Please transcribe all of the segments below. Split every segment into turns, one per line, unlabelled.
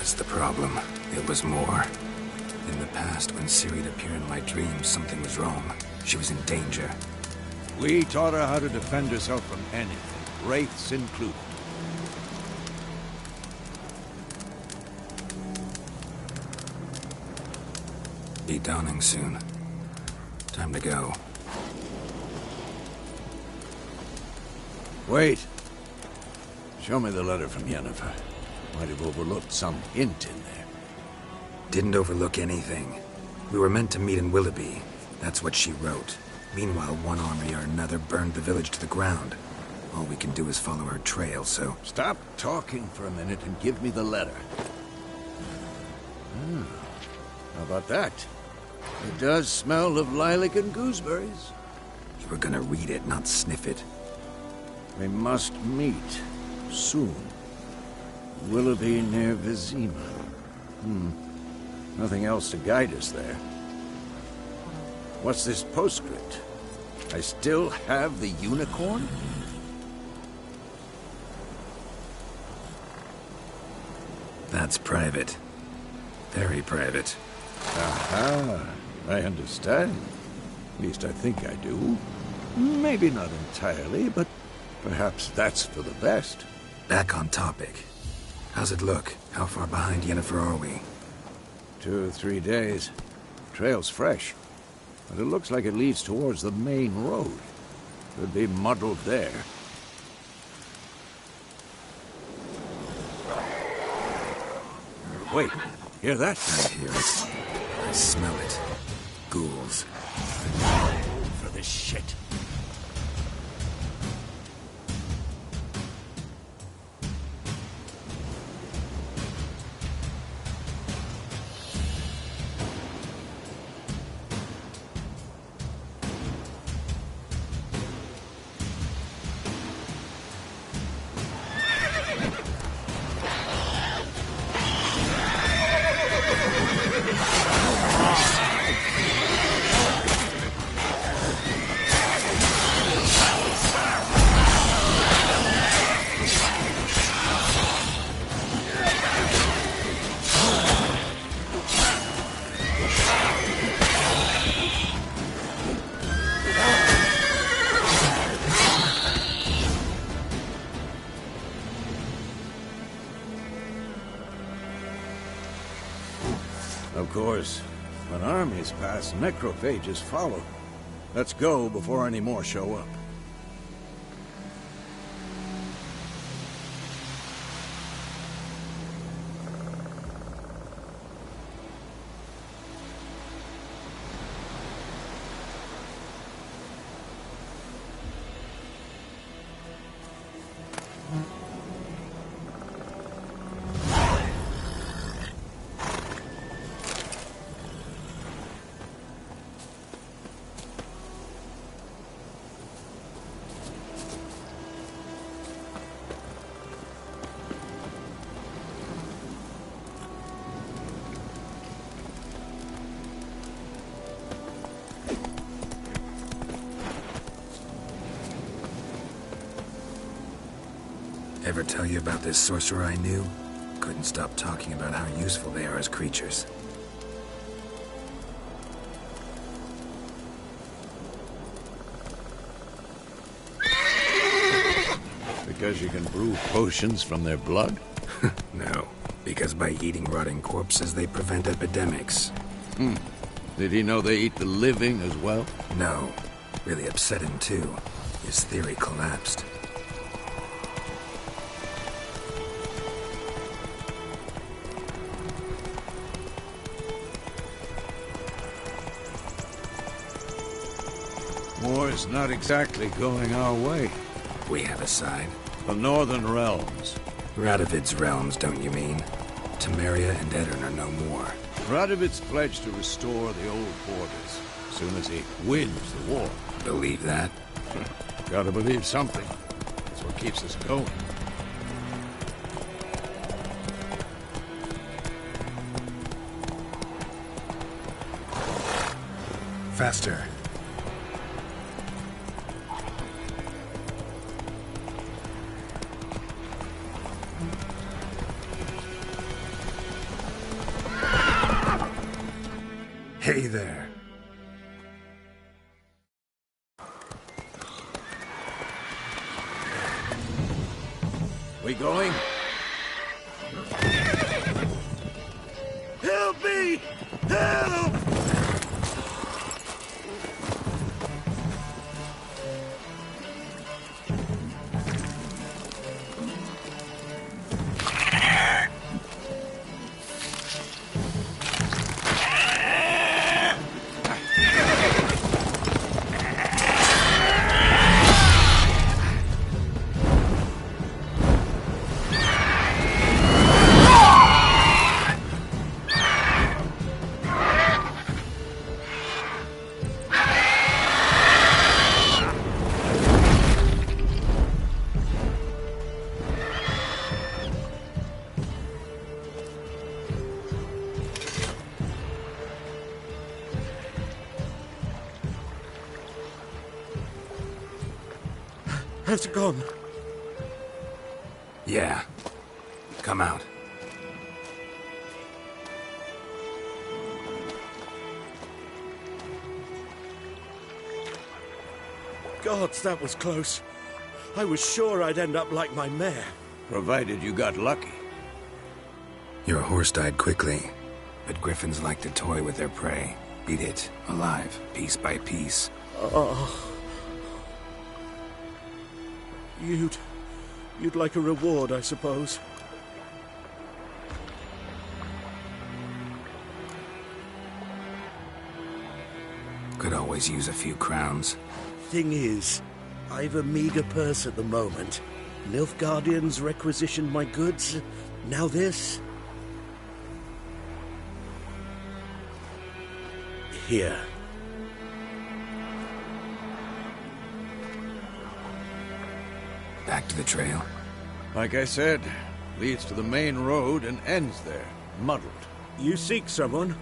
That's the problem. It was more. In the past, when Ciri'd appear in my dreams, something was wrong. She was in danger.
We taught her how to defend herself from anything, wraiths included.
Be dawning soon. Time to go.
Wait. Show me the letter from Yennefer. Might have overlooked some hint in there.
Didn't overlook anything. We were meant to meet in Willoughby. That's what she wrote. Meanwhile, one army or another burned the village to the ground. All we can do is follow her trail, so...
Stop talking for a minute and give me the letter. How about that? It does smell of lilac and gooseberries.
You were gonna read it, not sniff it.
We must meet. Soon. Willoughby near Vizima. Nothing else to guide us there. What's this postscript? I still have the unicorn?
That's private. Very private.
Aha, I understand. At least I think I do. Maybe not entirely, but perhaps that's for the best.
Back on topic. How's it look? How far behind Yennefer are we?
2 or 3 days. Trail's fresh, but it looks like it leads towards the main road. Could be muddled there. Wait, hear that?
I hear it. I smell it. Ghouls.
For this shit. Of course, when armies pass, necrophages follow. Let's go before any more show up.
Ever tell you about this sorcerer I knew? Couldn't stop talking about how useful they are as creatures.
Because you can brew potions from their blood?
No, because by eating rotting corpses, they prevent epidemics.
Did he know they eat the living as well?
No. Really upset him, too. His theory collapsed.
War's not exactly going our way.
We have a side.
The Northern Realms.
Radovid's realms, don't you mean? Temeria and Edirn are no more.
Radovid's pledged to restore the old borders as soon as he wins the war.
Believe that?
Gotta believe something. That's what keeps us going.
Faster. Hey there.
We going? Help me! Help!
Has it gone?
Yeah. Come out.
Gods, that was close. I was sure I'd end up like my mare.
Provided you got lucky.
Your horse died quickly, but griffins like to toy with their prey. Eat it, alive, piece by piece.
Oh. You'd like a reward, I suppose.
Could always use a few crowns.
Thing is, I've a meager purse at the moment. Nilfgaardians requisitioned my goods. Now this. Here.
Back to the trail.
Like I said, leads to the main road and ends there, muddled.
You seek someone?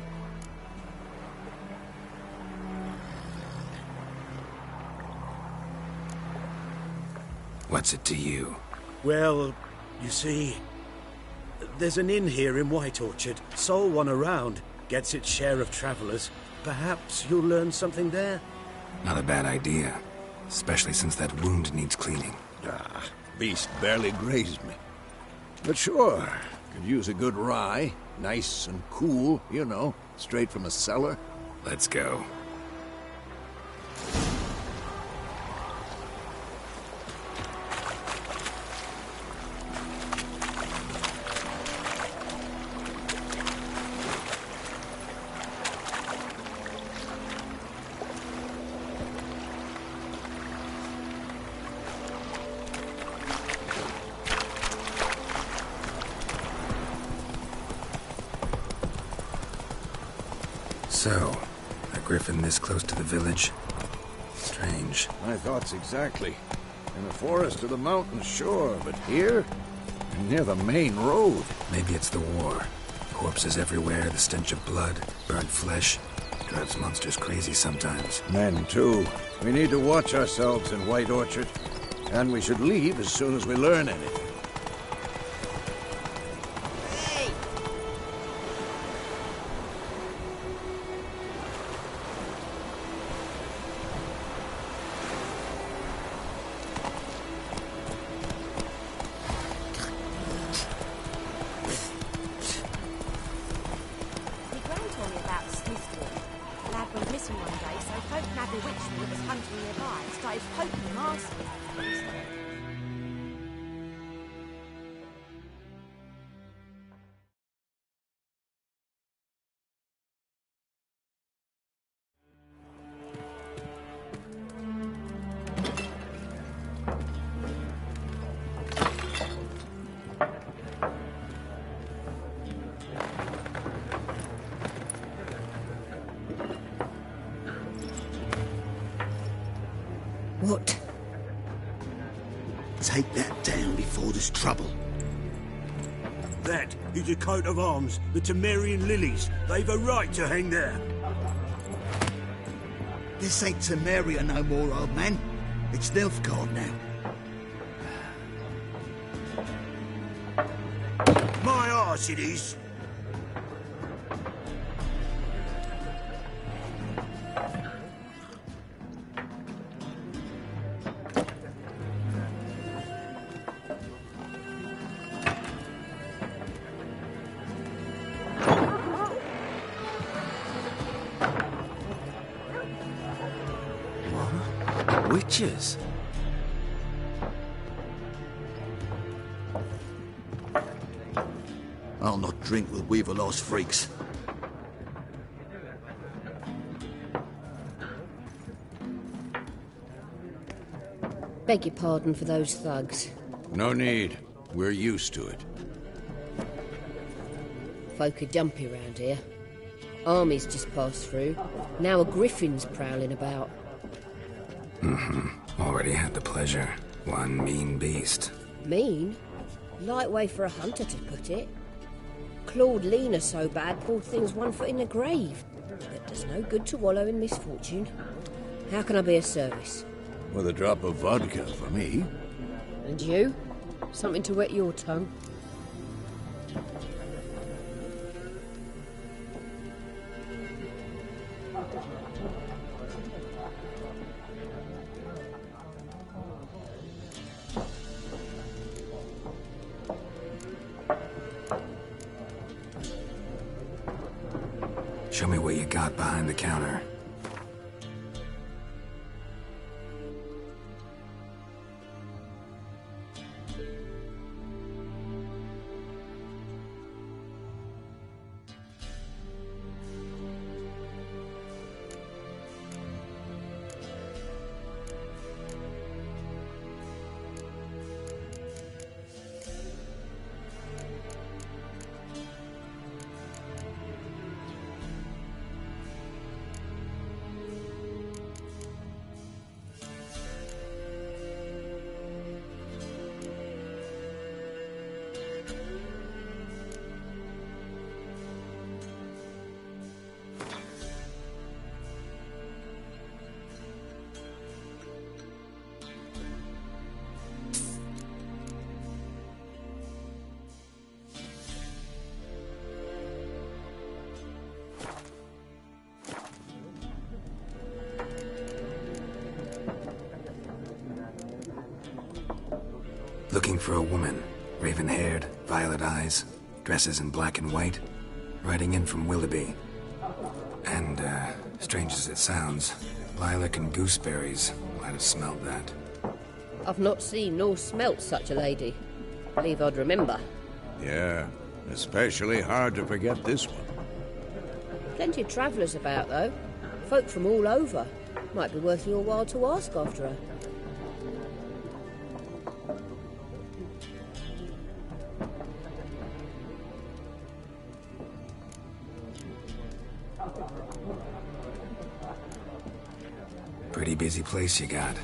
What's it to you?
Well, you see, there's an inn here in White Orchard. Sole one around. Gets its share of travelers. Perhaps you'll learn something there?
Not a bad idea. Especially since that wound needs cleaning.
Beast barely grazed me. But sure, could use a good rye. Nice and cool, you know, straight from a cellar.
Let's go. So, a griffin this close to the village? Strange.
My thoughts exactly. In the forest or the mountains, sure, but here? Near the main road.
Maybe it's the war. Corpses everywhere, the stench of blood, burnt flesh. Drives monsters crazy sometimes.
Men, too. We need to watch ourselves in White Orchard. And we should leave as soon as we learn anything.
What? Take that down before there's trouble.
That is a coat of arms, the Temerian lilies. They've a right to hang there.
This ain't Temeria no more, old man. It's Nilfgaard now.
My arse it is. Witches?
I'll not drink with Weaverlost freaks.
Beg your pardon for those thugs.
No need. We're used to it.
Folk are jumpy round here. Armies just passed through. Now a griffin's prowling about.
Already had the pleasure. One mean beast.
Mean? Light way for a hunter to put it. Clawed Lena so bad, poor thing's 1 foot in the grave. But does no good to wallow in misfortune. How can I be of service?
With a drop of vodka for me.
And you? Something to wet your tongue?
Show me what you got behind the counter. Looking for a woman. Raven-haired, violet eyes, dresses in black and white. Riding in from Willoughby. And, strange as it sounds, lilac and gooseberries. Might have smelled that.
I've not seen nor smelt such a lady. Believe I'd remember.
Yeah, especially hard to forget this one.
Plenty of travellers about, though. Folk from all over. Might be worth your while to ask after her.
Pretty busy place you got.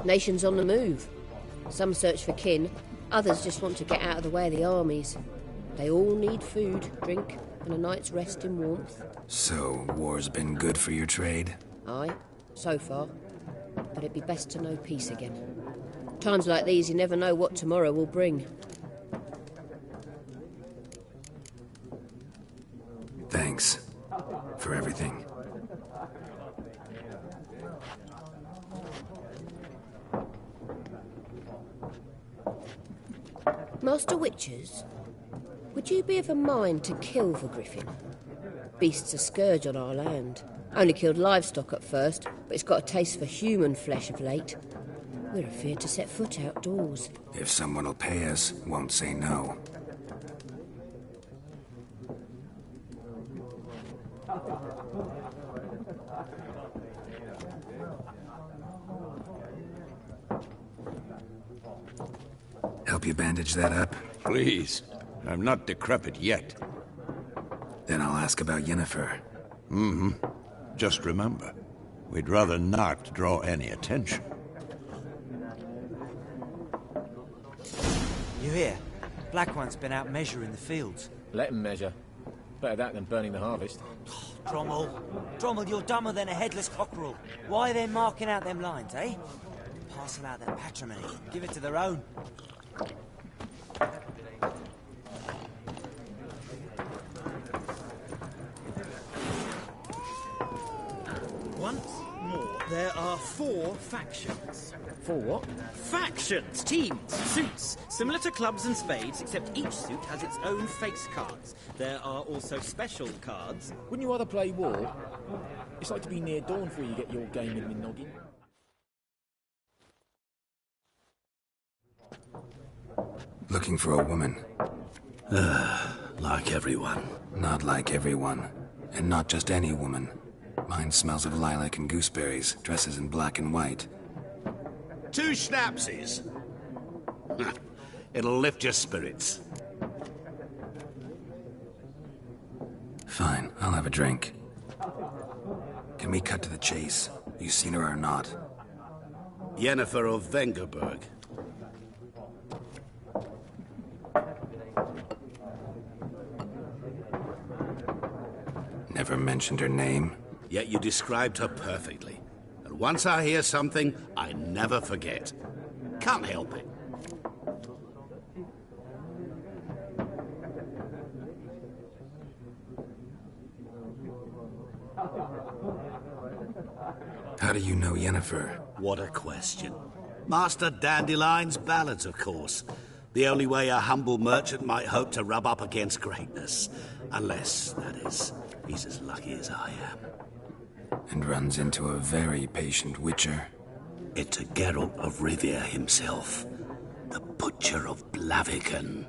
Nations on the move. Some search for kin, others just want to get out of the way of the armies. They all need food, drink, and a night's rest in warmth.
So, war's been good for your trade?
Aye, so far. But it'd be best to know peace again. Times like these, you never know what tomorrow will bring.
Thanks. For everything.
Master Witchers, would you be of a mind to kill the griffin? Beast's a scourge on our land. Only killed livestock at first, but it's got a taste for human flesh of late. We're afeard to set foot outdoors.
If someone will pay us, won't say no. Help you bandage that up?
Please. I'm not decrepit yet.
Then I'll ask about Yennefer.
Just remember, we'd rather not draw any attention.
You hear? Black One's been out measuring the fields.
Let him measure. Better that than burning the harvest.
Drommel, you're dumber than a headless cockerel. Why are they marking out them lines, eh? Parcel out their patrimony. Give it to their own.
Once more, there are 4 factions.
For what?
Factions, teams, suits, similar to clubs and spades, except each suit has its own face cards. There are also special cards.
Wouldn't you rather play war? It's like to be near dawn before you get your game in the noggin.
Looking for a woman.
Like everyone.
Not like everyone. And not just any woman. Mine smells of lilac and gooseberries, dresses in black and white.
2 schnapsies. It'll lift your spirits.
Fine, I'll have a drink. Can we cut to the chase? You seen her or not?
Yennefer of Vengerberg.
Never mentioned her name.
Yet you described her perfectly. And once I hear something, I never forget. Can't help it.
How do you know Yennefer?
What a question. Master Dandelion's ballads, of course. The only way a humble merchant might hope to rub up against greatness. Unless, that is, he's as lucky as I am.
And runs into a very patient witcher.
Into Geralt of Rivia himself. The Butcher of Blaviken.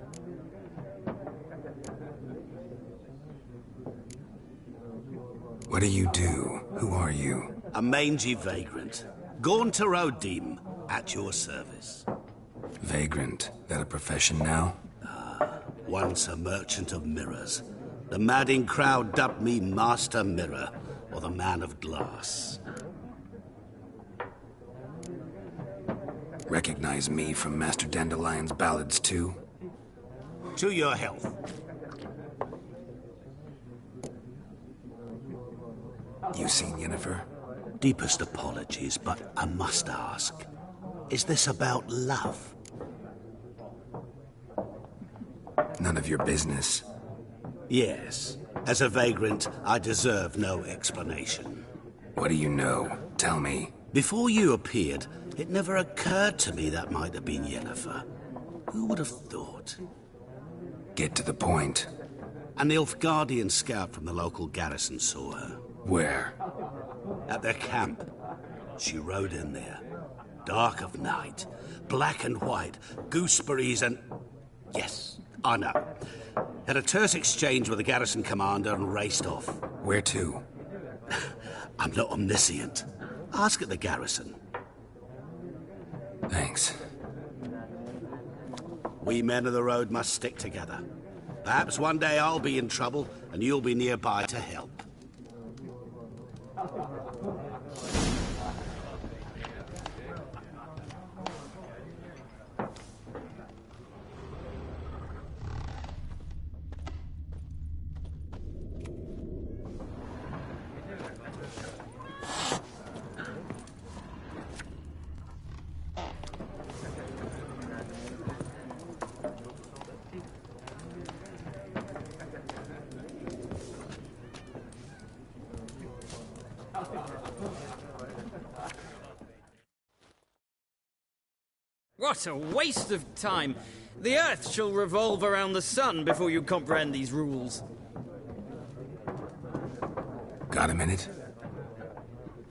What do you do? Who are you?
A mangy vagrant. Gaunter O'Dim, at your service.
Vagrant. That a profession now?
Once a merchant of mirrors. The madding crowd dubbed me Master Mirror, or the Man of Glass.
Recognize me from Master Dandelion's ballads too?
To your health.
You seen Yennefer?
Deepest apologies, but I must ask. Is this about love?
None of your business.
Yes. As a vagrant, I deserve no explanation.
What do you know? Tell me.
Before you appeared, it never occurred to me that might have been Yennefer. Who would have thought?
Get to the point.
An Nilfgaardian scout from the local garrison saw her.
Where?
At their camp. She rode in there. Dark of night. Black and white. Gooseberries and... Yes, I know. Had a terse exchange with the garrison commander and raced off.
Where to?
I'm not omniscient. Ask at the garrison.
Thanks.
We men of the road must stick together. Perhaps one day I'll be in trouble and you'll be nearby to help.
What a waste of time! The Earth shall revolve around the sun before you comprehend these rules.
Got a minute?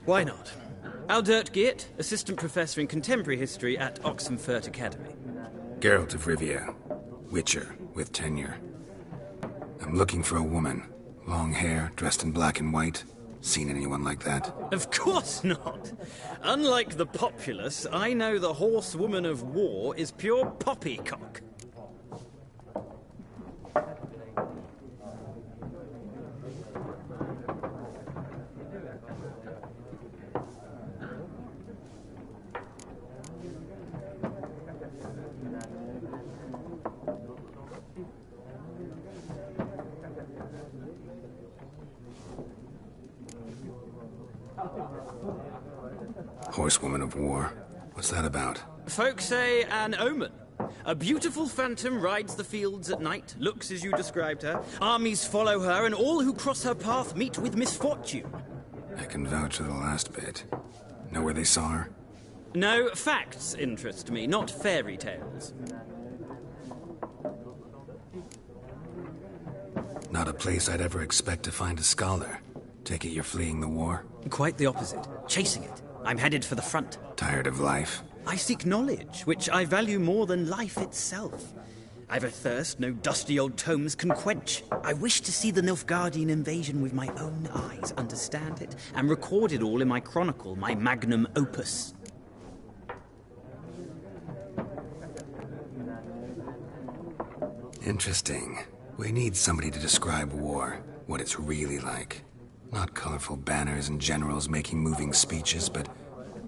Why not? Aldert Geert, Assistant Professor in Contemporary History at Oxenfurt Academy.
Geralt of Rivia. Witcher, with tenure. I'm looking for a woman. Long hair, dressed in black and white. Seen anyone like that?
Of course not! Unlike the populace, I know the horsewoman of war is pure poppycock.
Horsewoman of war. What's that about?
Folk say an omen. A beautiful phantom rides the fields at night, looks as you described her. Armies follow her, and all who cross her path meet with misfortune.
I can vouch for the last bit. Know where they saw her?
No, facts interest me, not fairy tales.
Not a place I'd ever expect to find a scholar. Take it you're fleeing the war?
Quite the opposite. Chasing it. I'm headed for the front.
Tired of life?
I seek knowledge, which I value more than life itself. I've a thirst no dusty old tomes can quench. I wish to see the Nilfgaardian invasion with my own eyes, understand it, and record it all in my chronicle, my magnum opus.
Interesting. We need somebody to describe war, what it's really like. Not colorful banners and generals making moving speeches, but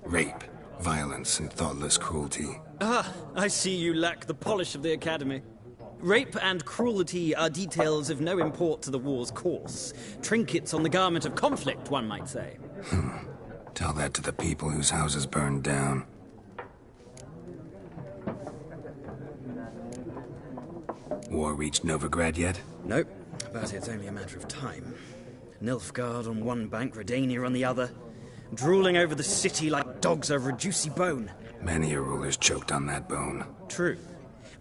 rape, violence, and thoughtless cruelty.
Ah, I see you lack the polish of the Academy. Rape and cruelty are details of no import to the war's course. Trinkets on the garment of conflict, one might say.
Tell that to the people whose houses burned down. War reached Novigrad yet?
Nope, but it's only a matter of time. Nilfgaard on one bank, Redania on the other, drooling over the city like dogs over a juicy bone.
Many a ruler's choked on that bone.
True.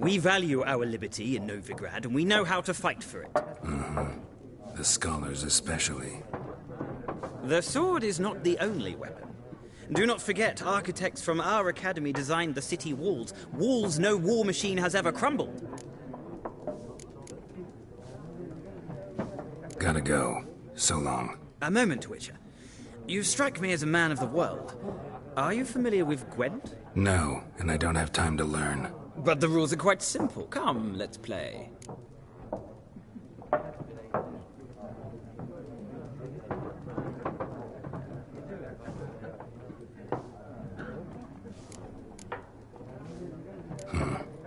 We value our liberty in Novigrad, and we know how to fight for it.
The scholars especially.
The sword is not the only weapon. Do not forget, architects from our academy designed the city walls. Walls no war machine has ever crumbled.
Gotta go. So long.
A moment, Witcher. You strike me as a man of the world. Are you familiar with Gwent?
No, and I don't have time to learn.
But the rules are quite simple. Come, let's play.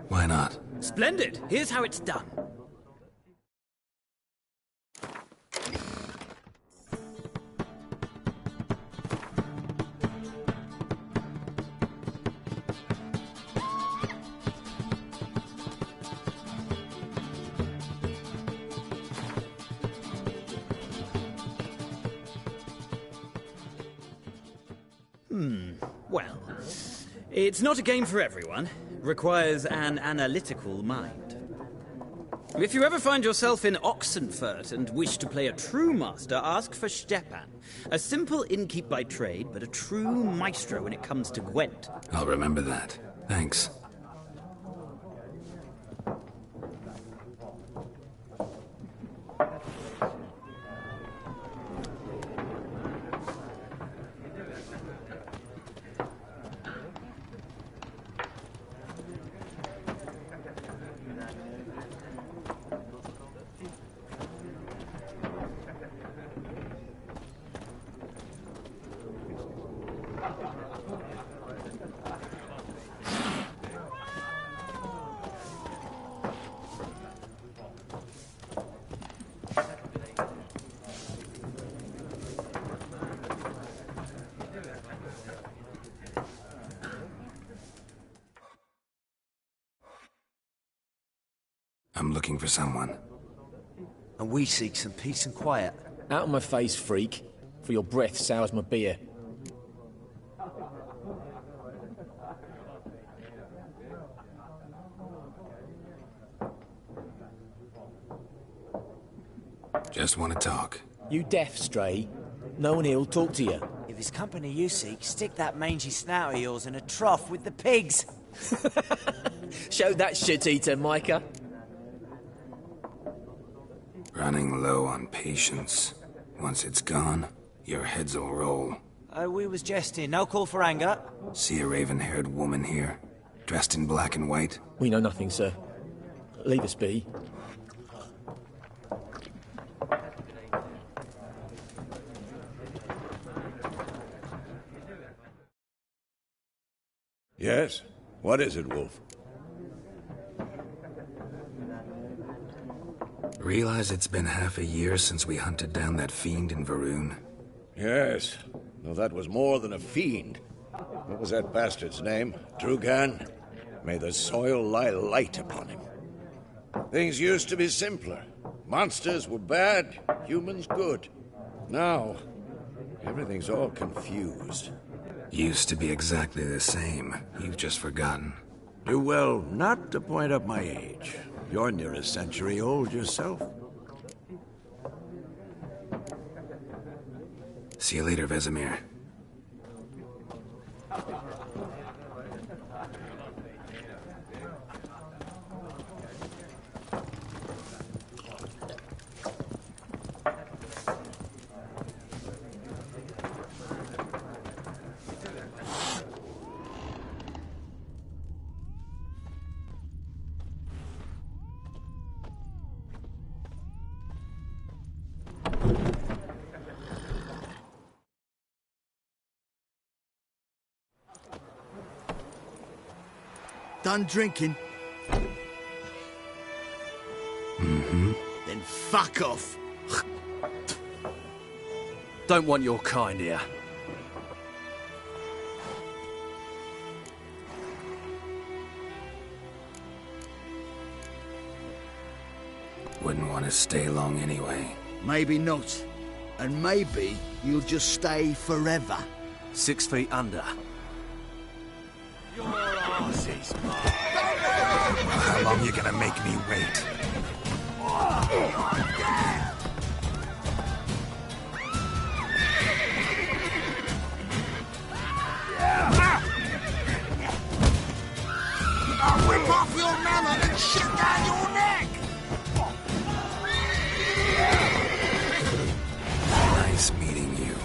Why not?
Splendid! Here's how it's done. Well, it's not a game for everyone. Requires an analytical mind. If you ever find yourself in Oxenfurt and wish to play a true master, ask for Stepan. A simple innkeep by trade, but a true maestro when it comes to Gwent.
I'll remember that. Thanks. I'm looking for someone.
And we seek some peace and quiet.
Out of my face, freak. For your breath sours my beer.
Just want to talk.
You deaf, Stray? No one here'll talk to you.
If it's company you seek, stick that mangy snout of yours in a trough with the pigs.
Show that shit-eater, Micah.
Running low on patience. Once it's gone, your heads'll roll.
Oh, we was jesting. No call for anger.
See a raven-haired woman here? Dressed in black and white?
We know nothing, sir. Leave us be.
Yes? What is it, Wolf?
Realize it's been half a year since we hunted down that fiend in Varun?
Yes. Though that was more than a fiend. What was that bastard's name? Drugan? May the soil lie light upon him. Things used to be simpler. Monsters were bad, humans good. Now, everything's all confused.
Used to be exactly the same. You've just forgotten.
Do well not to point up my age. You're near a century old yourself.
See you later, Vesemir.
Done drinking?
Mm-hmm.
Then fuck off.
Don't want your kind here.
Wouldn't want to stay long anyway.
Maybe not. And maybe you'll just stay forever.
6 feet under.
Your arse is mine.
How long you gonna make me wait?
I'll rip off your melon and shit down your neck!
Nice meeting you.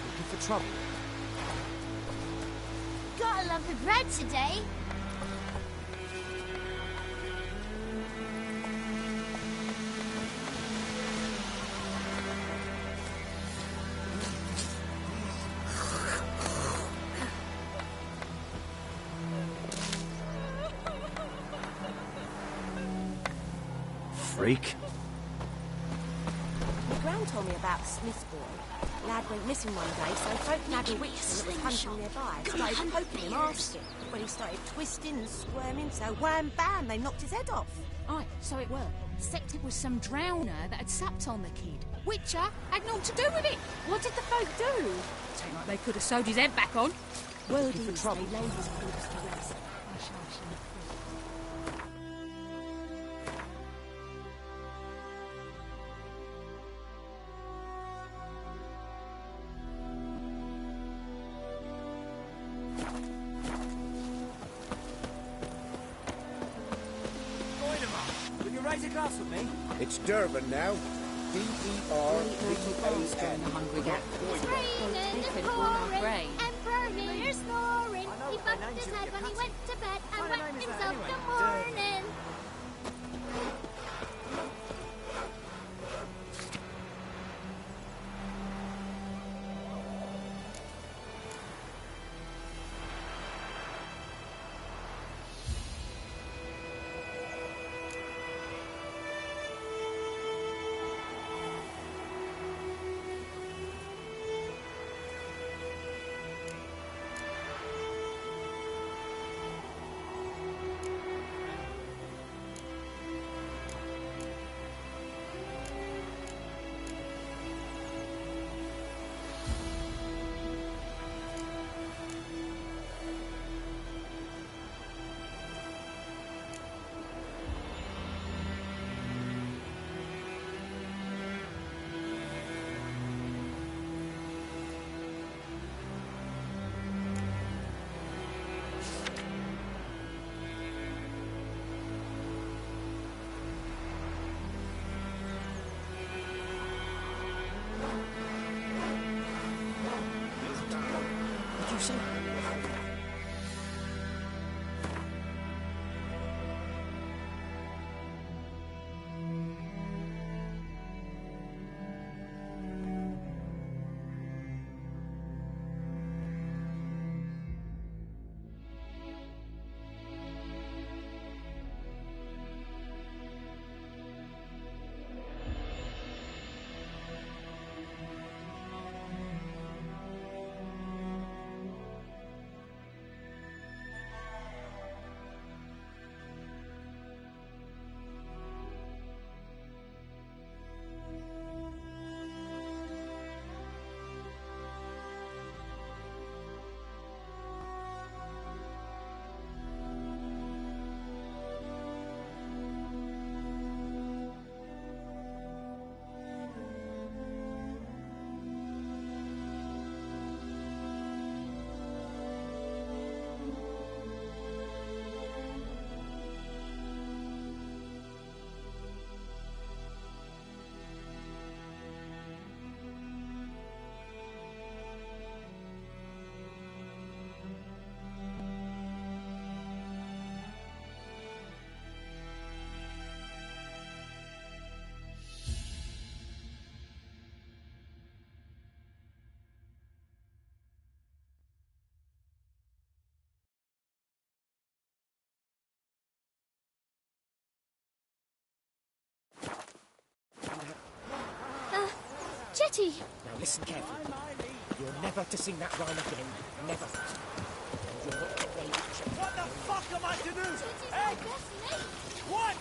Looking for trouble?
Gotta love the bread today.
Freak.
My gran told me about a Smith boy. Lad went missing one day, so folk nabbed a witch that was hunting nearby. Started poking him, asking. When he started twisting and squirming, so wham bam, they knocked his head off.
Aye, so it were. Except it was some drowner that had sapped on the kid. Witcher had naught to do with it. What did the folk do? Seemed like they could have sewed his head back on.
Word is, they laid his corpse to rest.
Will you raise a glass with me?
It's Durban now. D-E-R-B-A-N.
It's raining and pouring and burning. You're snoring. He bumped his head when he went to bed and wet himself till morning. Kitty!
Now listen carefully. You're never to sing that rhyme again. Never. And you'll not get well.
What the fuck am I to do? Hey! What?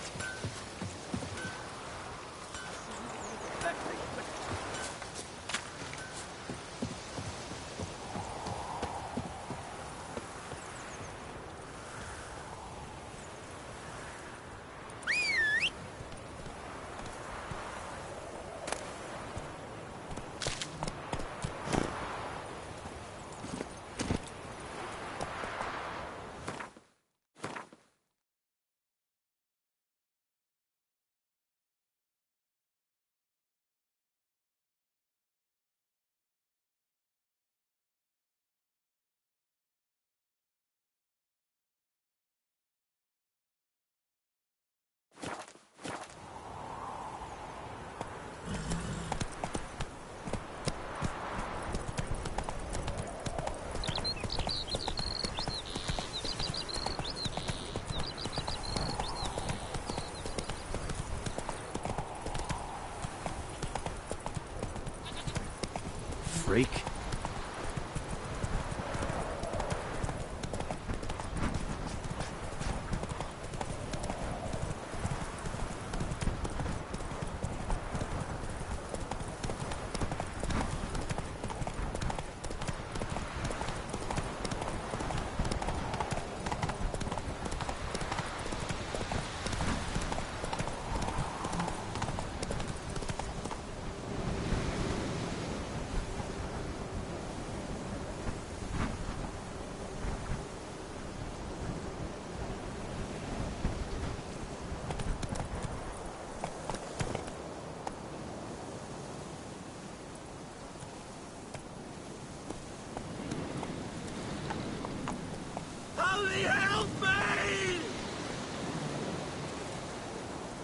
Freak.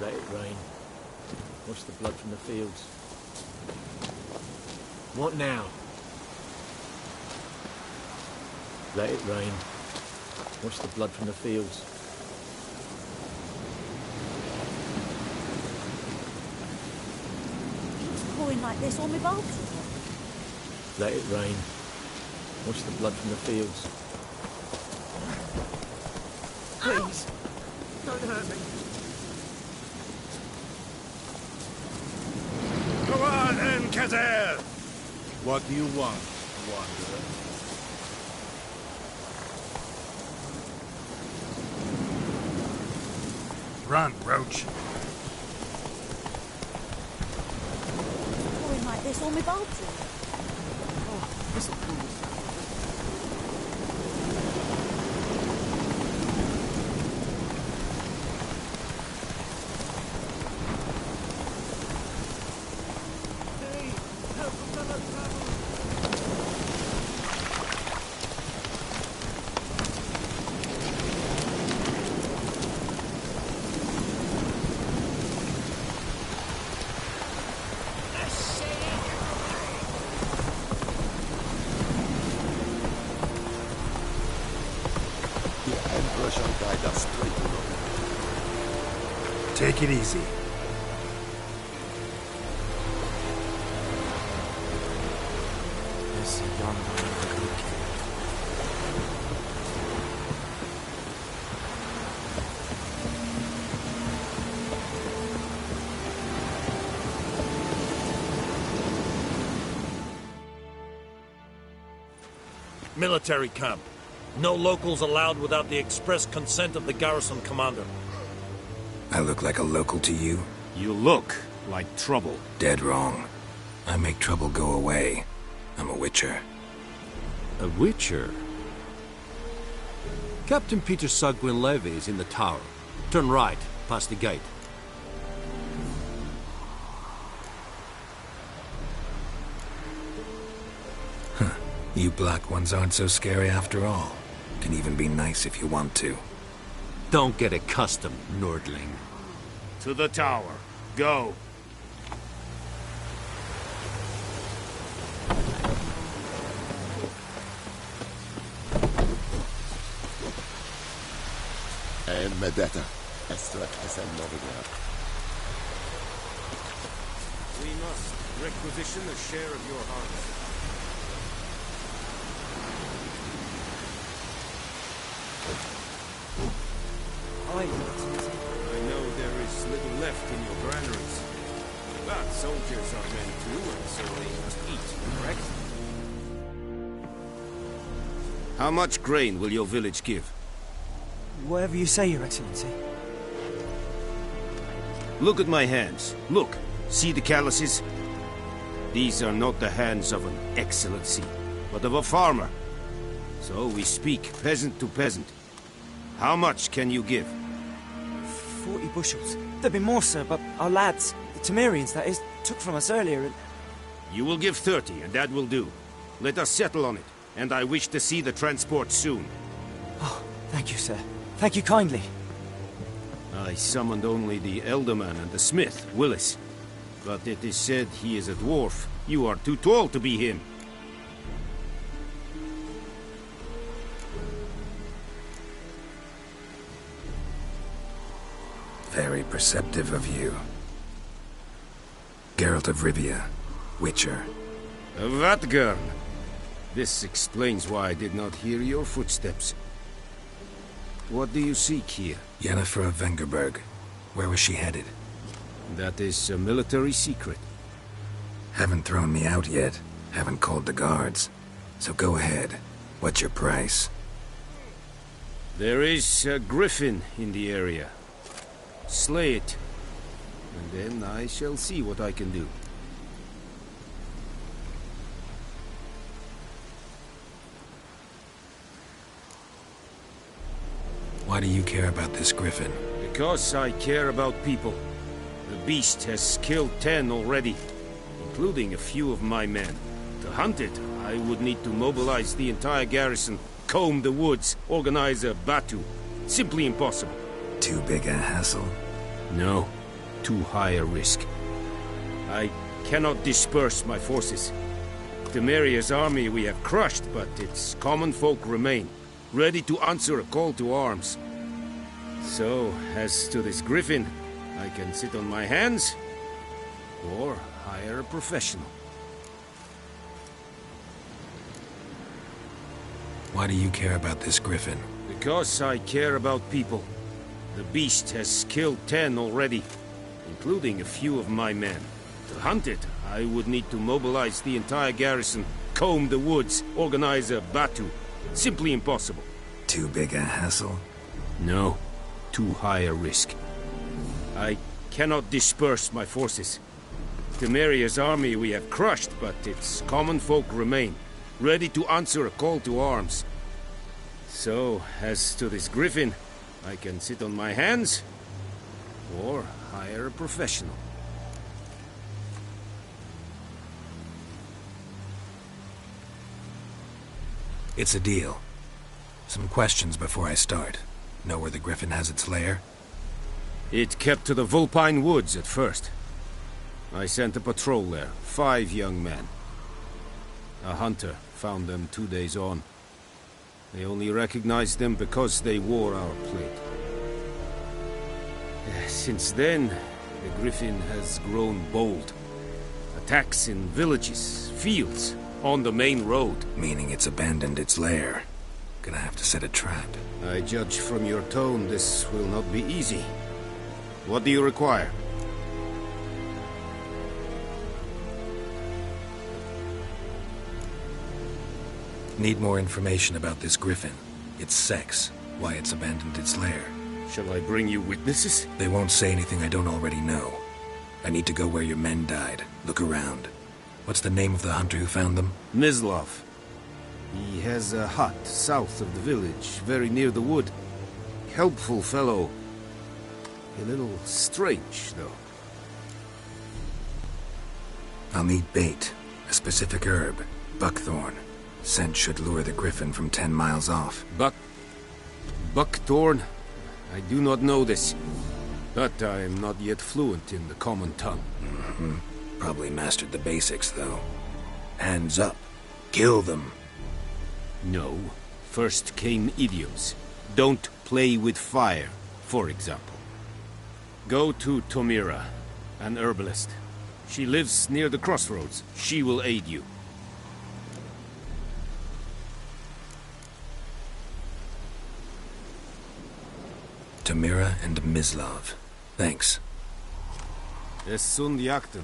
Let it rain. Wash the blood from the fields. What now? Let it rain. Wash the blood from the fields.
It's pouring like this on my bulbs.
Let it rain. Wash the blood from the fields. Please, don't hurt me.
Go on then, Kazer! What do you want, Wanderer? Run, Roach.
Pouring like this on my bulbs.
Oh, this'll cool us down.
Take it easy.
This young man.
Military camp. No locals allowed without the express consent of the garrison commander.
I look like a local to you?
You look like trouble.
Dead wrong. I make trouble go away. I'm a witcher.
A witcher? Captain Peter Sugwin Levy is in the tower. Turn right, past the gate.
Huh. You black ones aren't so scary after all. Can even be nice if you want to.
Don't get accustomed, Nordling.
To the tower. Go.
Medeta. Ezt következem Novigrad. We must requisition a share of your harvest.
Aye, Your Excellency.
I know there is little left in your granaries. But soldiers are men too, and so they must eat, correct?
How much grain will your village give?
Whatever you say, Your Excellency.
Look at my hands. Look. See the calluses? These are not the hands of an excellency, but of a farmer. So we speak peasant to peasant. How much can you give?
40 bushels. There'd be more, sir, but our lads, the Temerians, that is, took from us earlier and...
You will give 30, and that will do. Let us settle on it, and I wish to see the transport soon.
Oh, thank you, sir. Thank you kindly.
I summoned only the Elderman and the smith, Willis. But it is said he is a dwarf. You are too tall to be him.
Very perceptive of you. Geralt of Rivia, Witcher.
Vatt'ghern! This explains why I did not hear your footsteps. What do you seek here?
Yennefer of Vengerberg. Where was she headed?
That is a military secret.
Haven't thrown me out yet. Haven't called the guards. So go ahead. What's your price?
There is a griffin in the area. Slay it. And then I shall see what I can do.
Why do you care about this griffin?
Because I care about people. The beast has killed 10 already, including a few of my men. To hunt it, I would need to mobilize the entire garrison, comb the woods, organize a battue. Simply impossible.
Too big a hassle?
No. Too high a risk. I cannot disperse my forces. Temeria's army we have crushed, but its common folk remain, ready to answer a call to arms. So, as to this griffin, I can sit on my hands, or hire a professional.
Why do you care about this griffin?
Because I care about people. The beast has killed 10 already, including a few of my men. To hunt it, I would need to mobilize the entire garrison, comb the woods, organize a battue. Simply impossible.
Too big a hassle?
No. Too high a risk. I cannot disperse my forces. Temeria's army we have crushed, but its common folk remain, ready to answer a call to arms. So, as to this griffin, I can sit on my hands, or hire a professional.
It's a deal. Some questions before I start. Know where the griffin has its lair?
It kept to the Vulpine Woods at first. I sent a patrol there, 5 young men. A hunter found them 2 days on. They only recognized them because they wore our plate. Since then, the griffin has grown bold. Attacks in villages, fields, on the main road.
Meaning it's abandoned its lair. Gonna have to set a trap.
I judge from your tone this will not be easy. What do you require?
Need more information about this griffin. Its sex, why it's abandoned its lair.
Shall I bring you witnesses?
They won't say anything I don't already know. I need to go where your men died. Look around. What's the name of the hunter who found them?
Mislav. He has a hut south of the village, very near the wood. Helpful fellow. A little strange, though.
I'll need bait. A specific herb. Buckthorn. Scent should lure the griffin from 10 miles off.
Buckthorn? I do not know this. But I am not yet fluent in the common tongue.
Probably mastered the basics, though. Hands up. Kill them.
No. First came idioms. Don't play with fire, for example. Go to Tomira, an herbalist. She lives near the crossroads. She will aid you.
Tamira and Mislav. Thanks.
Es sunt jakten.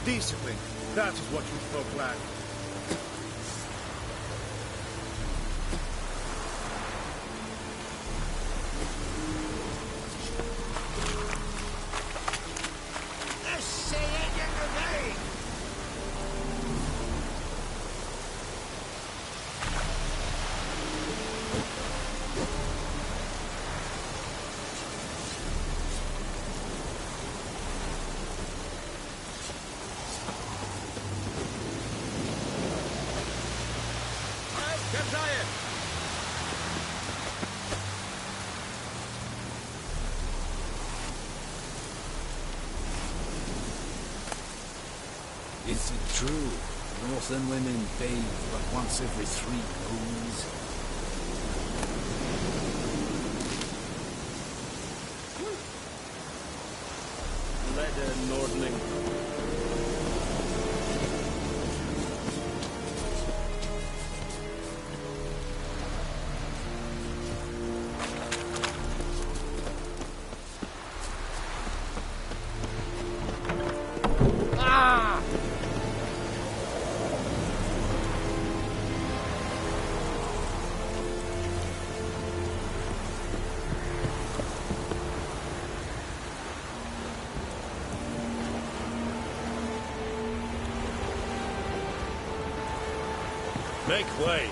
Discipline. That is what you folk lack.
Is it true? Northern women bathe but once every 3 moons?
Leder Nordling.
Make way.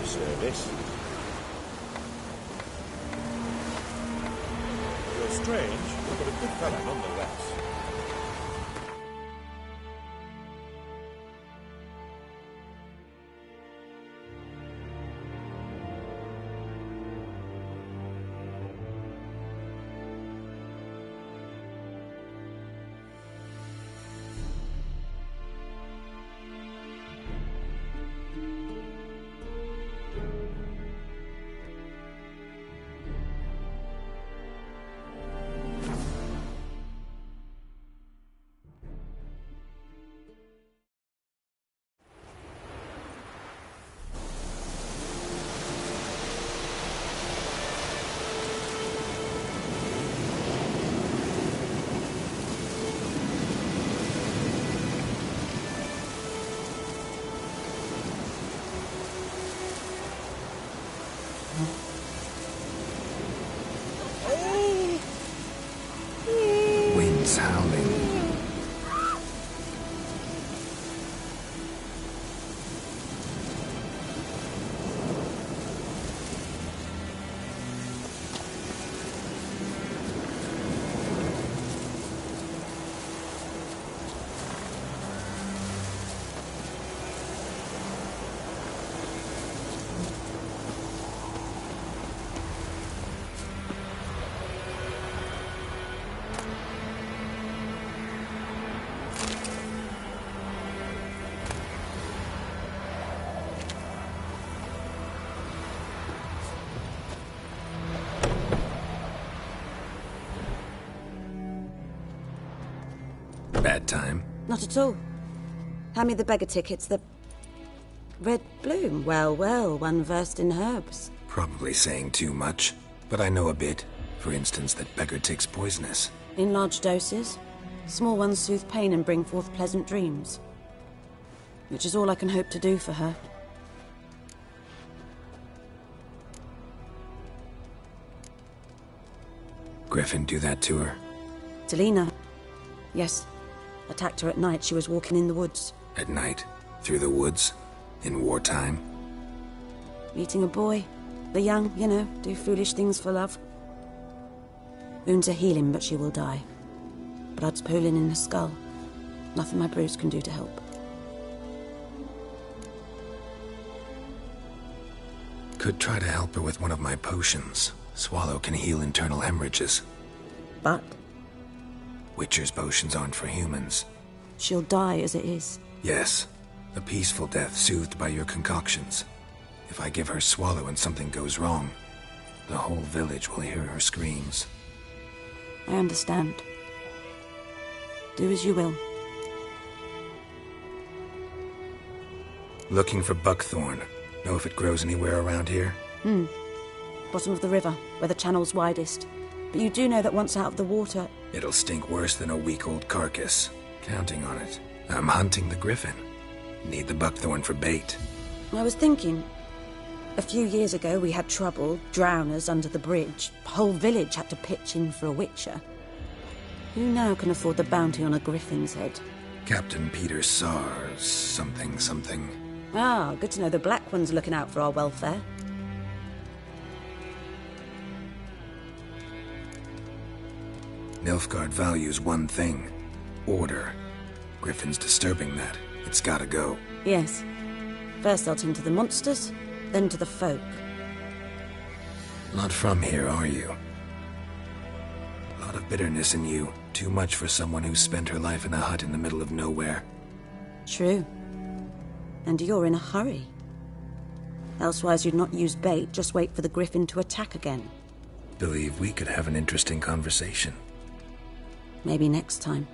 Service.
You're strange, but a good fellow nonetheless.
time.
Not at all. Hand me the beggar tickets, the... Red bloom. Well, well, one versed in herbs.
Probably saying too much, but I know a bit. For instance, that beggar tick's poisonous.
In large doses. Small ones soothe pain and bring forth pleasant dreams. Which is all I can hope to do for her.
Griffin do that to her?
Delina. Yes. Attacked her at night. She was walking in the woods.
At night? Through the woods? In wartime?
Meeting a boy. The young, you know, do foolish things for love. Wounds are healing, but she will die. Blood's pooling in her skull. Nothing my bruise can do to help.
Could try to help her with one of my potions. Swallow can heal internal hemorrhages.
But?
Witcher's potions aren't for humans.
She'll die as it is.
Yes. A peaceful death soothed by your concoctions. If I give her Swallow and something goes wrong, the whole village will hear her screams.
I understand. Do as you will.
Looking for buckthorn. Know if it grows anywhere around here?
Bottom of the river, where the channel's widest. But you do know that once out of the water...
It'll stink worse than a week-old carcass. Counting on it. I'm hunting the griffin. Need the buckthorn for bait.
I was thinking... A few years ago we had trouble, drowners under the bridge. The whole village had to pitch in for a witcher. Who now can afford the bounty on a griffin's head?
Captain Peter Sars, something.
Ah, good to know the Black One's looking out for our welfare.
Nilfgaard values one thing. Order. Griffin's disturbing that. It's gotta go.
Yes. First they'll tend to the monsters, then to the folk.
Not from here, are you? A lot of bitterness in you. Too much for someone who spent her life in a hut in the middle of nowhere.
True. And you're in a hurry. Elsewise you'd not use bait, just wait for the griffin to attack again.
Believe we could have an interesting conversation.
Maybe next time.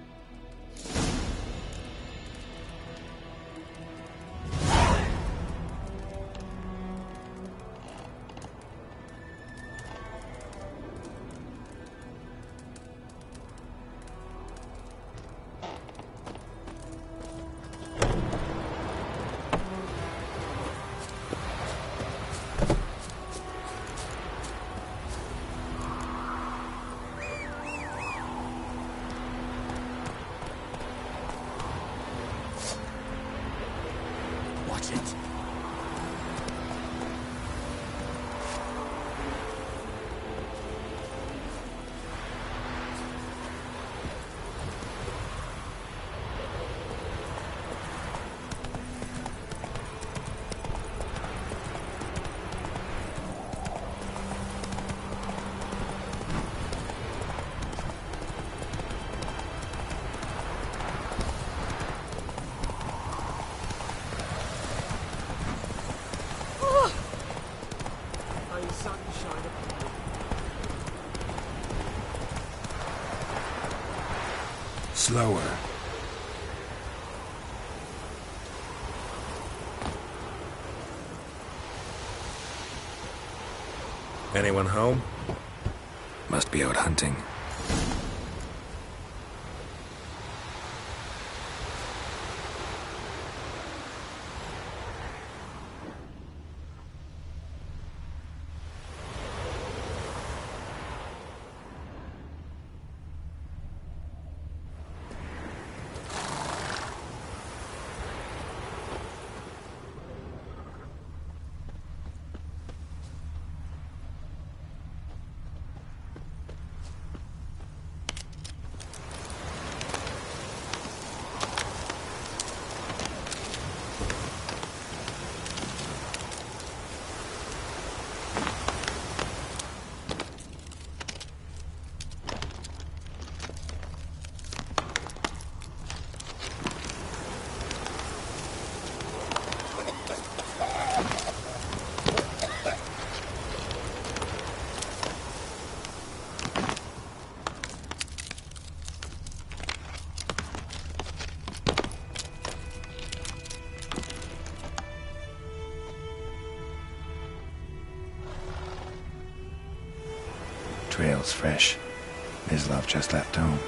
Slower. Anyone home? Must be out hunting. trail's fresh. Mislav just left home.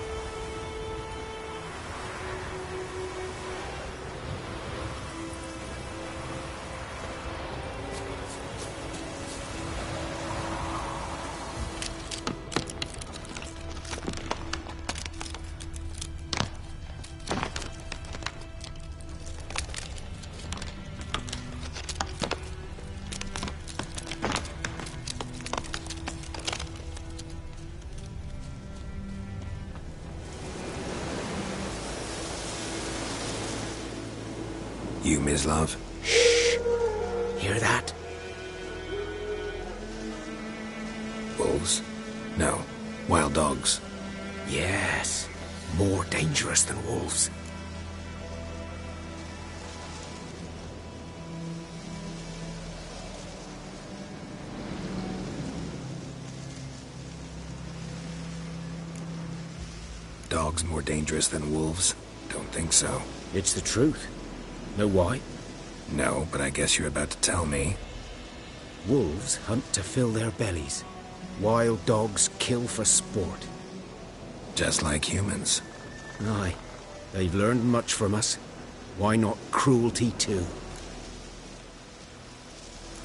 You, Mislav?
Shh! Hear that?
Wolves? No. Wild dogs.
Yes. More dangerous than wolves.
Dogs more dangerous than wolves? Don't think so.
It's the truth. Know why?
No, but I guess you're about to tell me.
Wolves hunt to fill their bellies. Wild dogs kill for sport.
Just like humans.
Aye. They've learned much from us. Why not cruelty too?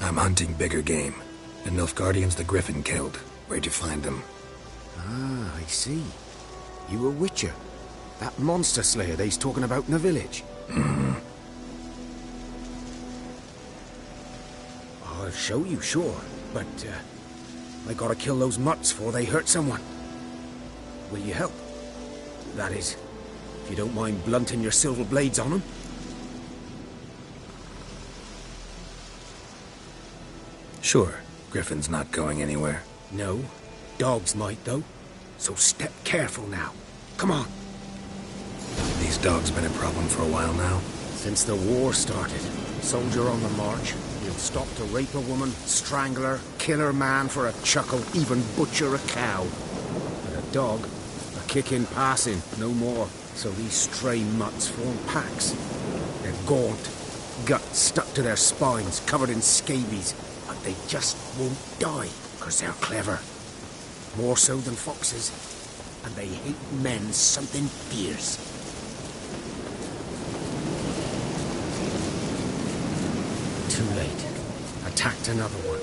I'm hunting bigger game. The Nilfgaardians the Griffin killed. Where'd you find them?
Ah, I see. You a witcher. That monster slayer they's talking about in the village. I'll show you, sure. But, I gotta kill those mutts before they hurt someone. Will you help? That is, if you don't mind blunting your silver blades on them.
Sure. Griffin's not going anywhere.
No. Dogs might, though. So step careful now. Come on.
These dogs been a problem for a while now?
Since the war started. Soldier on the march. He'll stop to rape a woman, strangle her, kill her man for a chuckle, even butcher a cow. But a dog, a kick in passing, no more. So these stray mutts form packs. They're gaunt, guts stuck to their spines, covered in scabies. But they just won't die, because they're clever. More so than foxes. And they hate men something fierce. Too late. Attacked another one.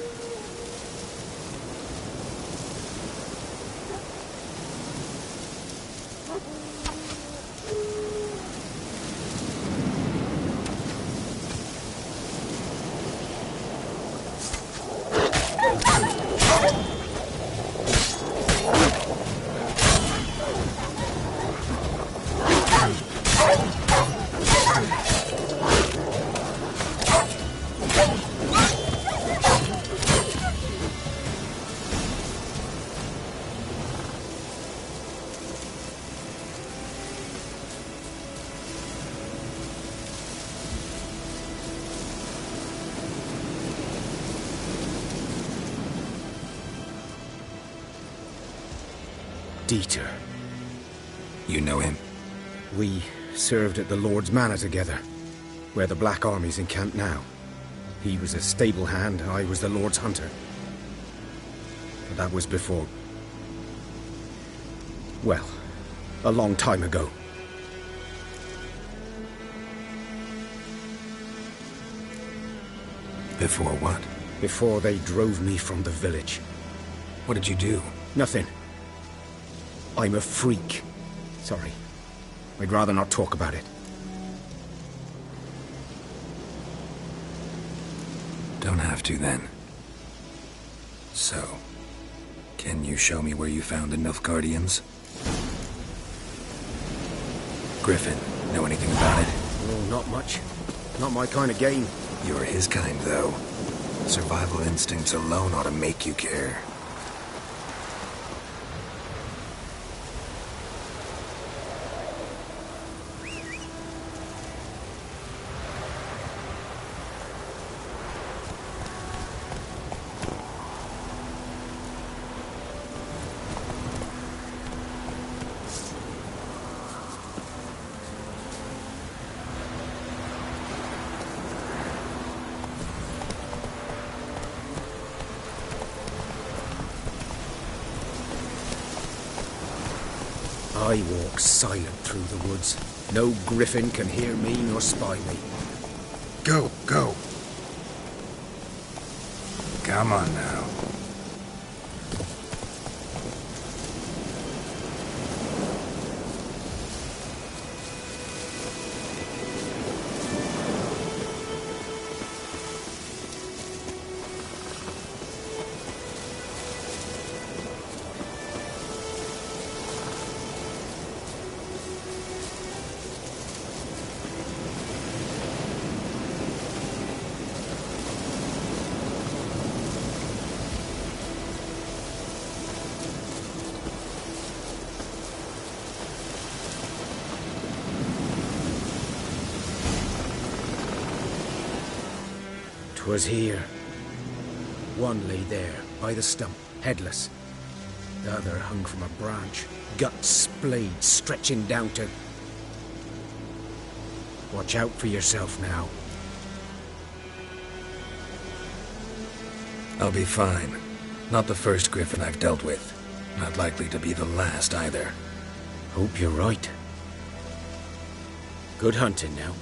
Dieter.
You know him?
We served at the Lord's Manor together, where the Black Army's encamped now. He was a stable hand, I was the Lord's hunter. But that was before... well, a long time ago.
Before what?
Before they drove me from the village.
What did you do?
Nothing. I'm a freak. Sorry. I'd rather not talk about it.
Don't have to, then. So, can you show me where you found the Nilfgaardians? Griffin, know anything about it?
Oh, not much. Not my kind of game.
You're his kind, though. Survival instincts alone ought to make you care.
I walk silent through the woods. No griffin can hear me nor spy me.
Go, go. Come on now.
Was here. One lay there, by the stump, headless. The other hung from a branch, guts splayed, stretching down to... Watch out for yourself now.
I'll be fine. Not the first griffin I've dealt with. Not likely to be the last either.
Hope you're right. Good hunting now.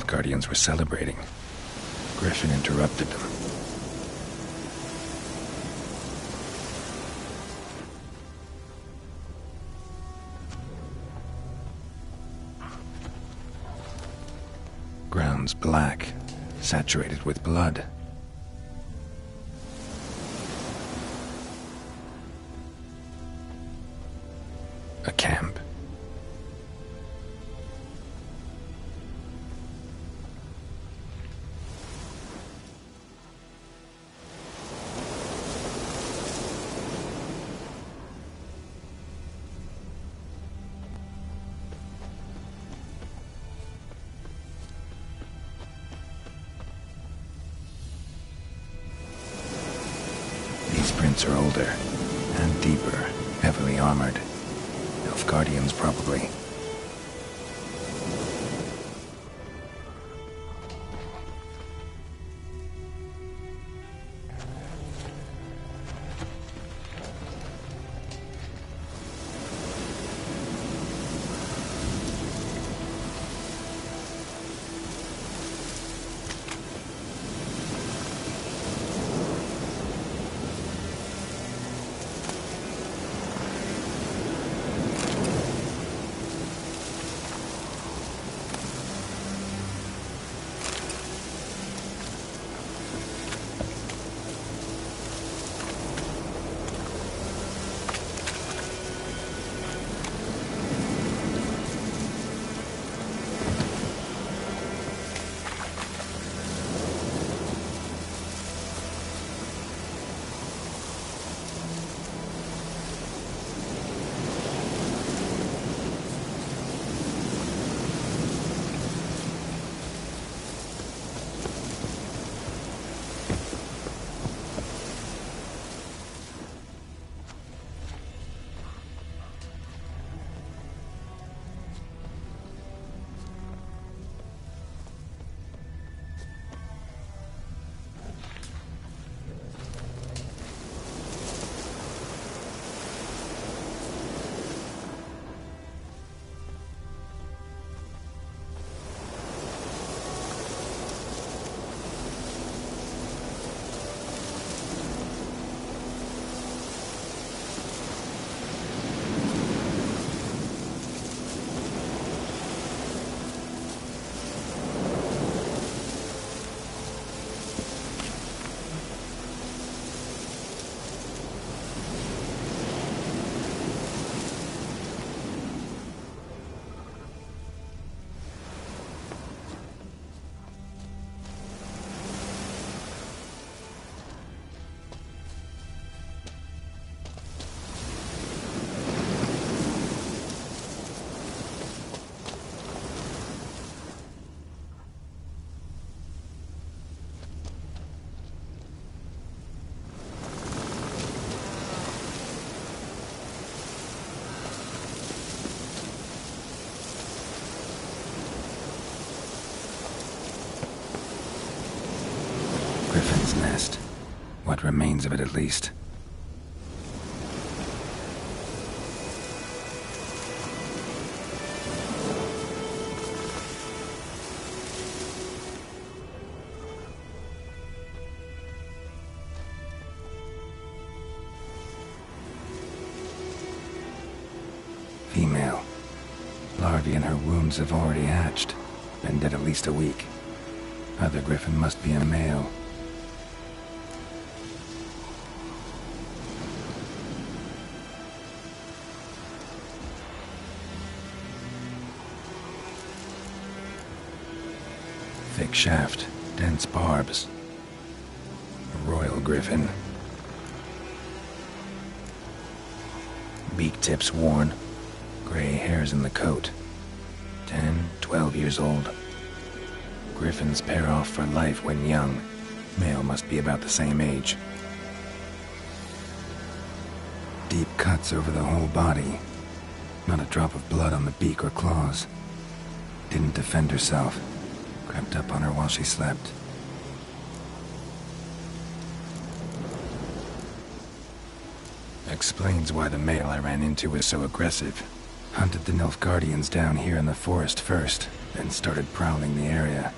Guardians were celebrating. Griffin interrupted them. Ground's black, saturated with blood. A camp. Prints are older and deeper, heavily armored. Elf Guardians, probably. Griffin's nest. What remains of it, at least. Female. Larvae in her wombs have already hatched. Been dead at least a week. Other griffin must be a male. Thick shaft, dense barbs. A royal griffin. Beak tips worn. Gray hairs in the coat. 10, 12 years old. Griffins pair off for life when young. Male must be about the same age. Deep cuts over the whole body. Not a drop of blood on the beak or claws. Didn't defend herself. Crept up on her while she slept. Explains why the male I ran into was so aggressive. Hunted the Nilfgaardians down here in the forest first, then started prowling the area.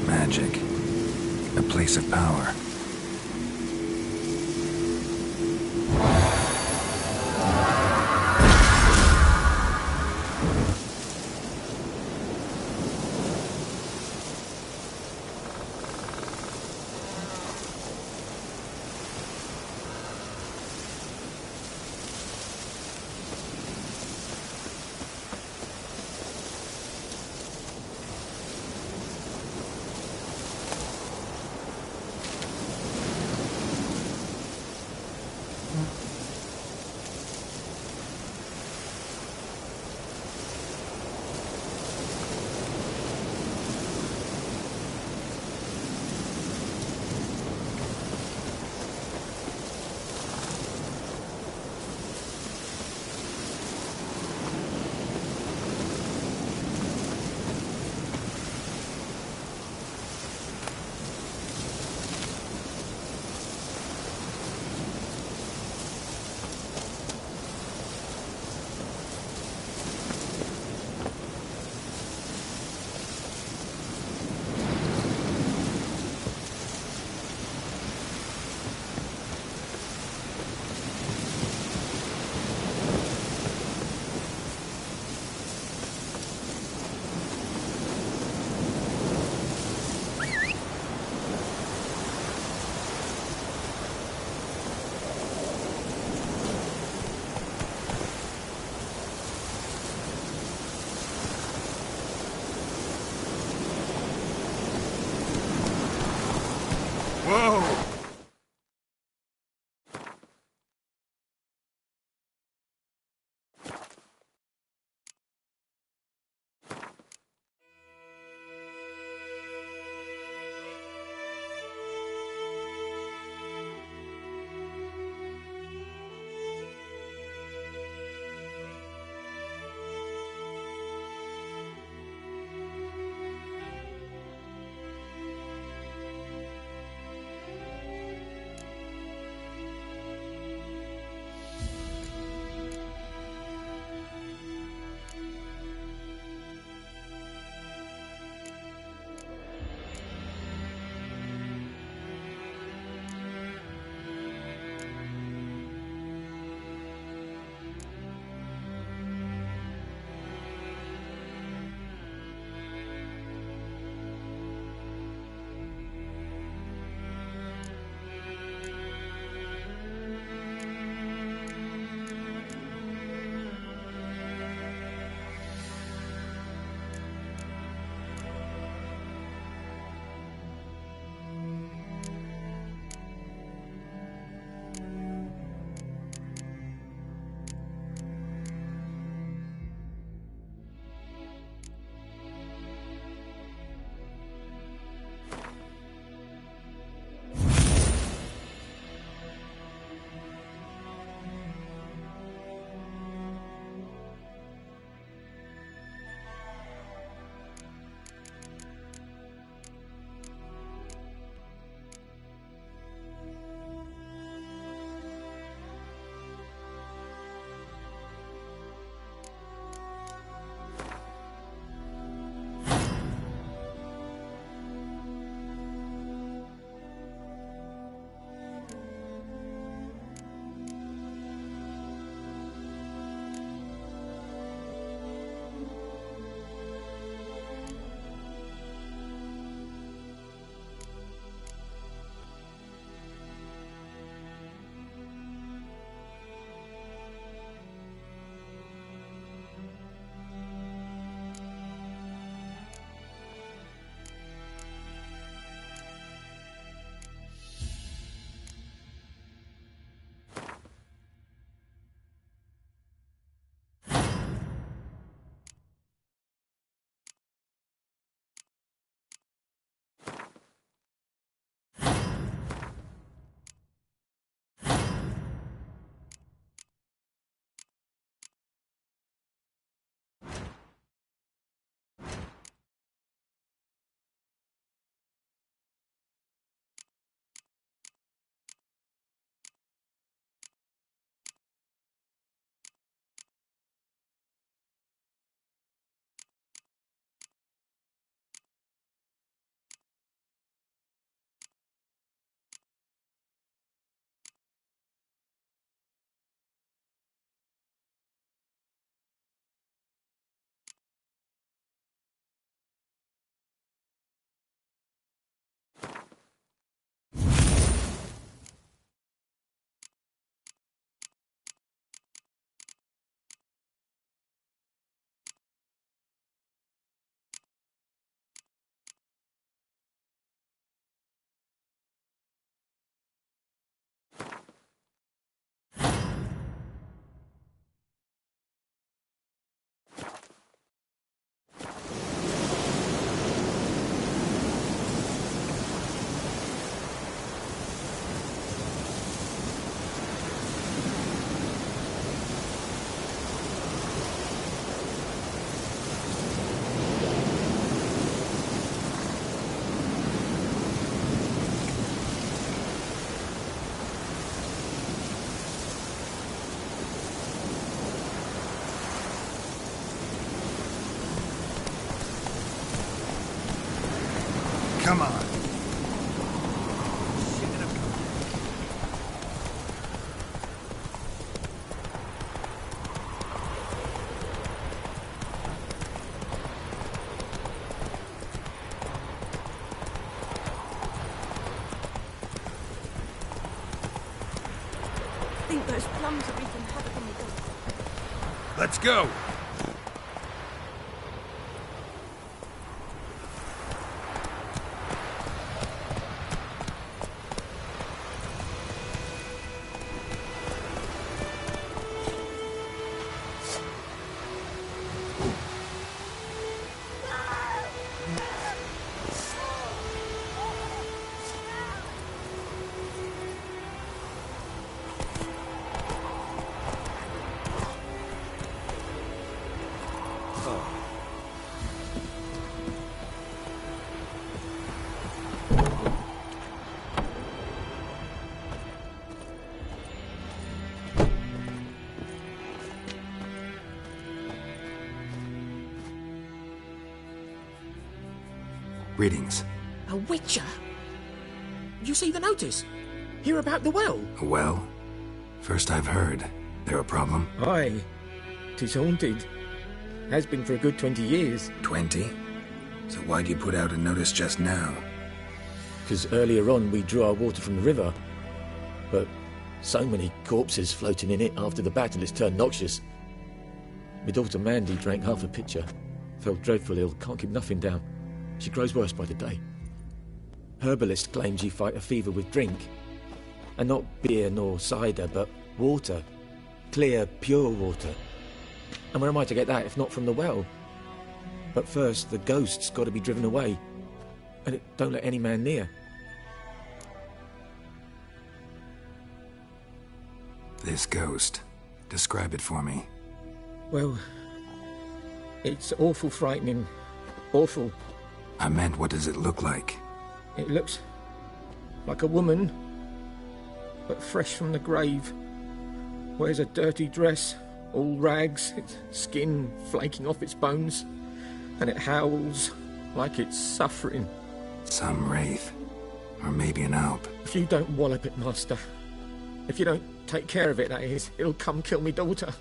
Magic. A place of power.
Whoa!
want those plums are wreaking havoc on the dog.
Let's go!
Greetings.
A witcher? You see the notice? Hear about the well?
A well? First I've heard. There a problem?
Aye. 'Tis haunted. Has been for a good 20 years.
20? So why'd you put out a notice just now?
'Cause earlier on we drew our water from the river. But so many corpses floating in it after the battle it's turned noxious. My daughter Mandy drank half a pitcher. Fell dreadful ill, can't keep nothing down. She grows worse by the day. Herbalist claims you fight a fever with drink. And not beer nor cider, but water. Clear, pure water. And where am I to get that if not from the well? But first, the ghost's got to be driven away. And it don't let any man near.
This ghost. Describe it for me.
Well, it's awful frightening. Awful.
I meant, what does it look like?
It looks like a woman, but fresh from the grave. Wears a dirty dress, all rags, its skin flaking off its bones, and it howls like it's suffering.
Some wraith. Or maybe an alp.
If you don't wallop it, Master, if you don't take care of it, that is, it'll come kill me daughter.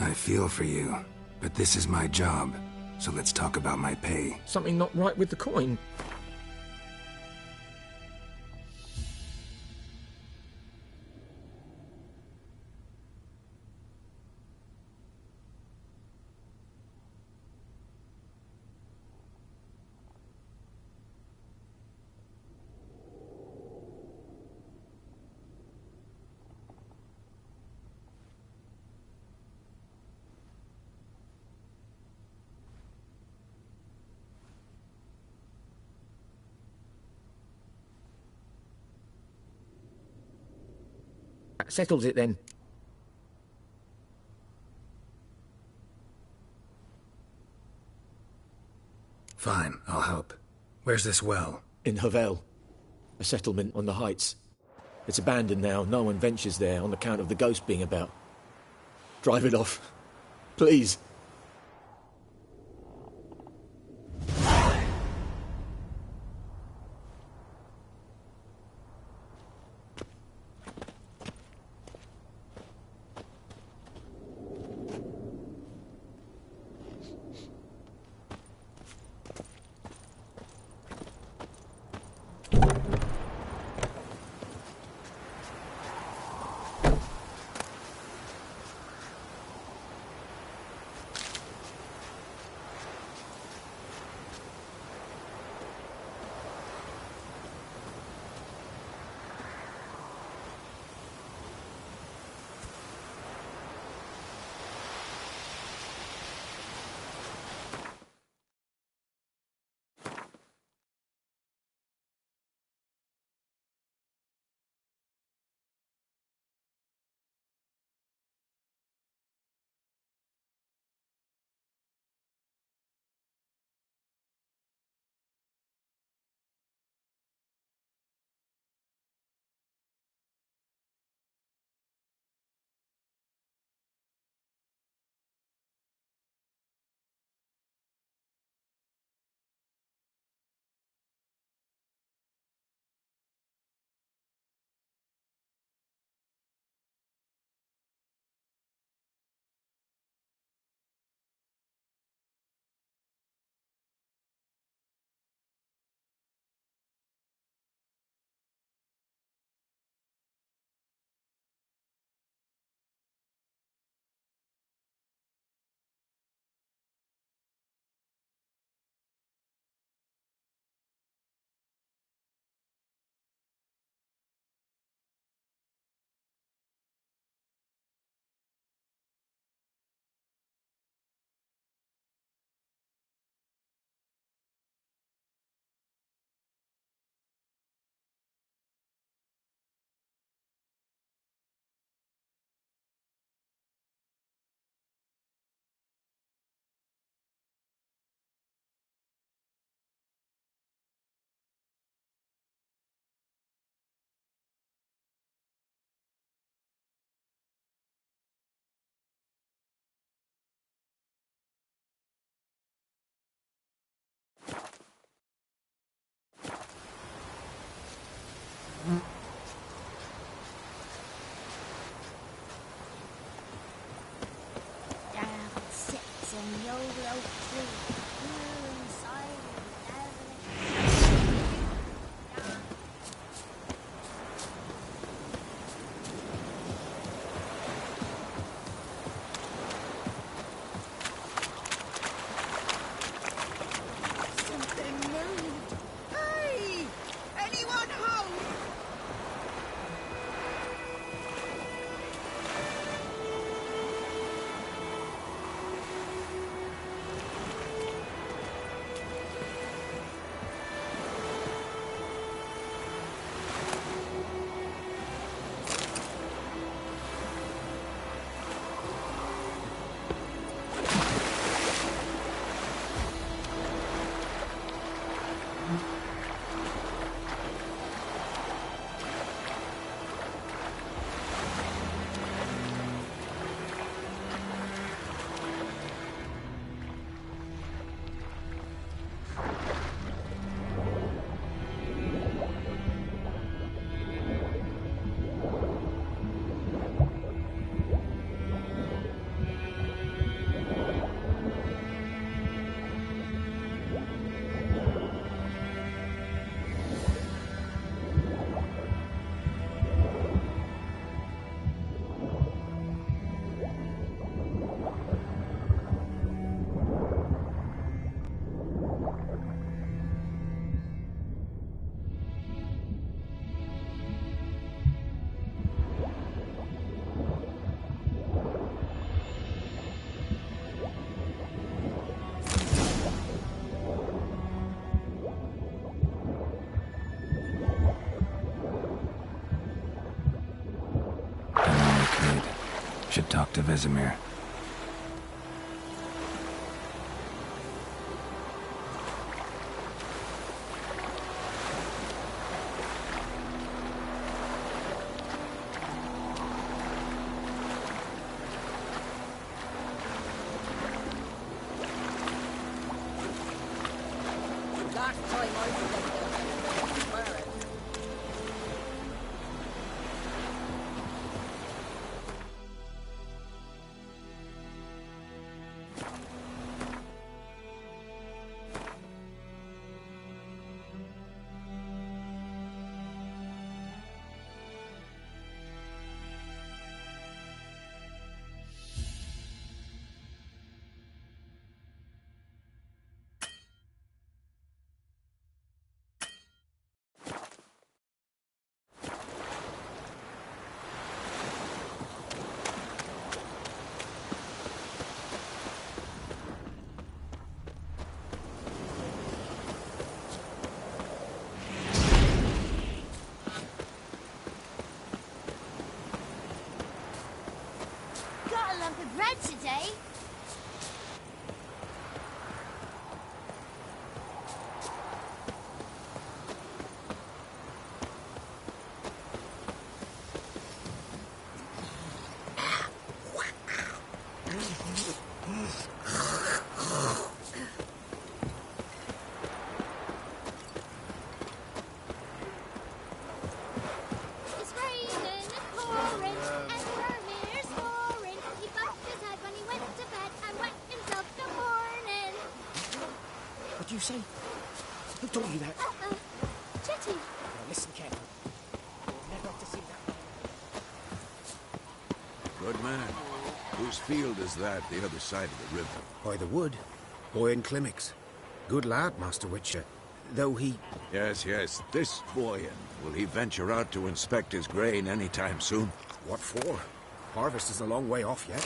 I feel for you, but this is my job, so let's talk about my pay.
Something not right with the coin. That settles it then.
Fine, I'll help. Where's this well?
In Havel, a settlement on the heights. It's abandoned now. No one ventures there on account of the ghost being about. Drive it off. Please.
talk to Vesemir.
Bread today. It's raining, pouring, and Vermeer's pouring. He bumped his head when he went to bed and wet himself the morning.
What do you say? Who told you that?
Chetty.
Now listen carefully. You're never to see that.
Good man. Whose field is that, the other side of the river?
By the wood. Boyan Klimmix. Good lad, Master Witcher. Though he...
Yes, this Boyan. Will he venture out to inspect his grain anytime soon?
What for? Harvest is a long way off yet.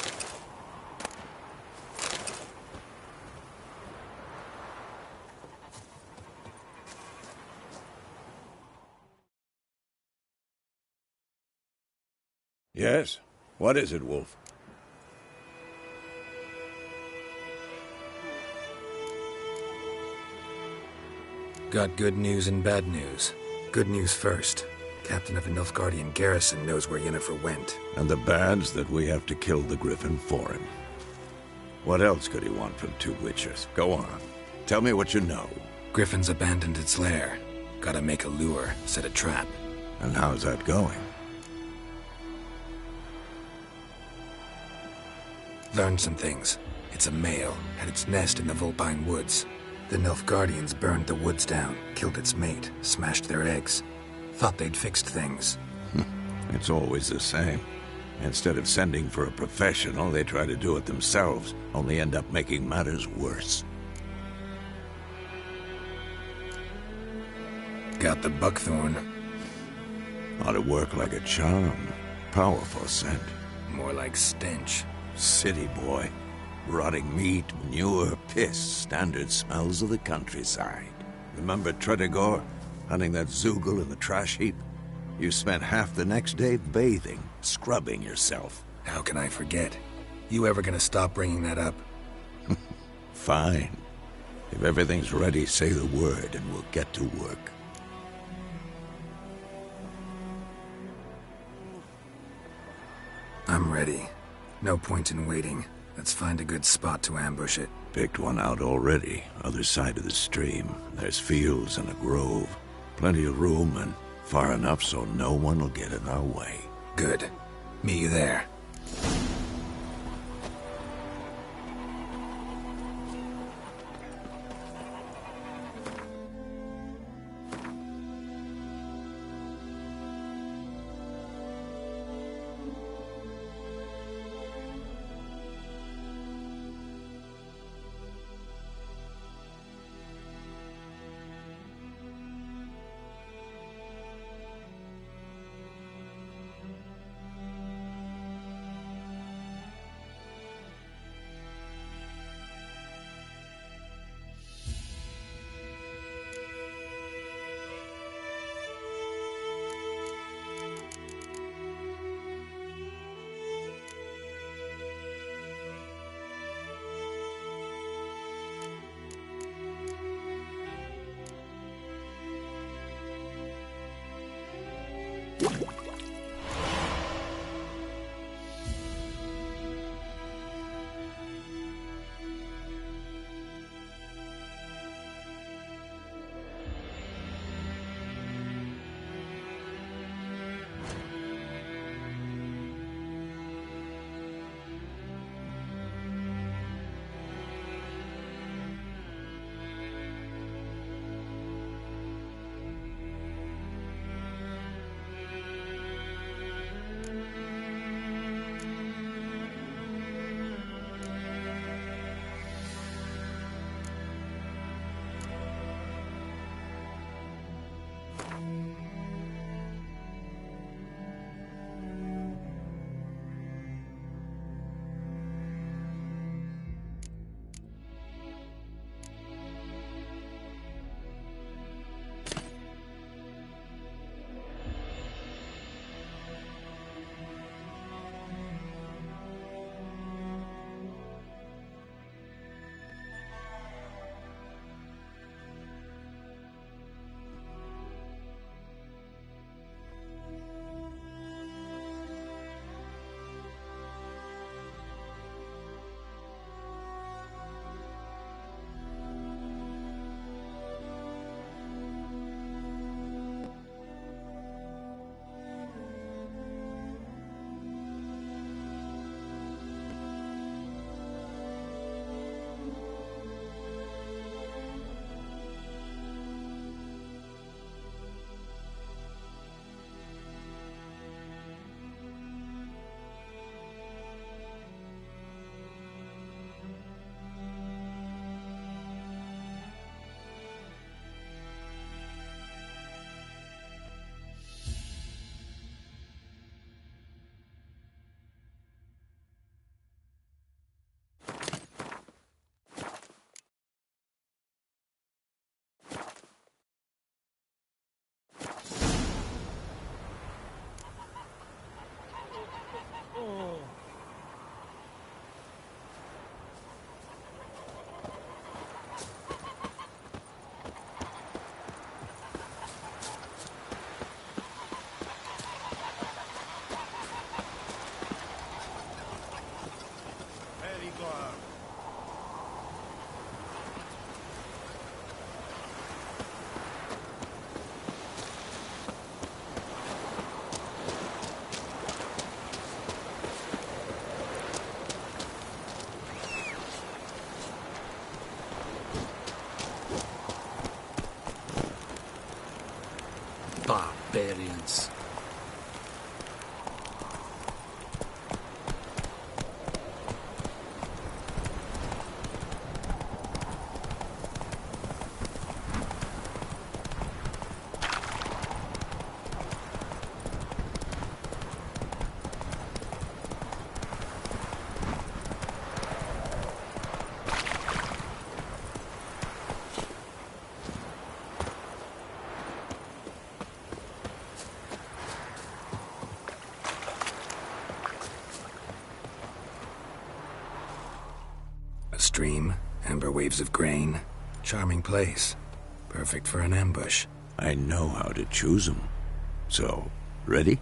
Yes? What is it, Wolf?
Got good news and bad news. Good news first. Captain of the Nilfgaardian garrison knows where Yennefer went.
And the bad's that we have to kill the Griffin for him. What else could he want from two witches? Go on. Tell me what you know.
Griffin's abandoned its lair. Gotta make a lure, set a trap.
And how's that going?
Learned some things. It's a male, had its nest in the Vulpine Woods. The Nilfgaardians burned the woods down, killed its mate, smashed their eggs. Thought they'd fixed things.
It's always the same. Instead of sending for a professional, they try to do it themselves, only end up making matters worse.
Got the buckthorn.
Ought to work like a charm. Powerful scent.
More like stench.
City boy. Rotting meat, manure, piss, standard smells of the countryside. Remember Tretogor? Hunting that Zoogle in the trash heap? You spent half the next day bathing, scrubbing yourself.
How can I forget? You ever gonna stop bringing that up?
Fine. If everything's ready, say the word and we'll get to work.
I'm ready. No point in waiting. Let's find a good spot to ambush it.
Picked one out already, other side of the stream. There's fields and a grove. Plenty of room and far enough so no one will get in our way.
Good. Meet you there. woods. A stream, amber waves of grain. Charming place. Perfect for an ambush.
I know how to choose them. So, ready?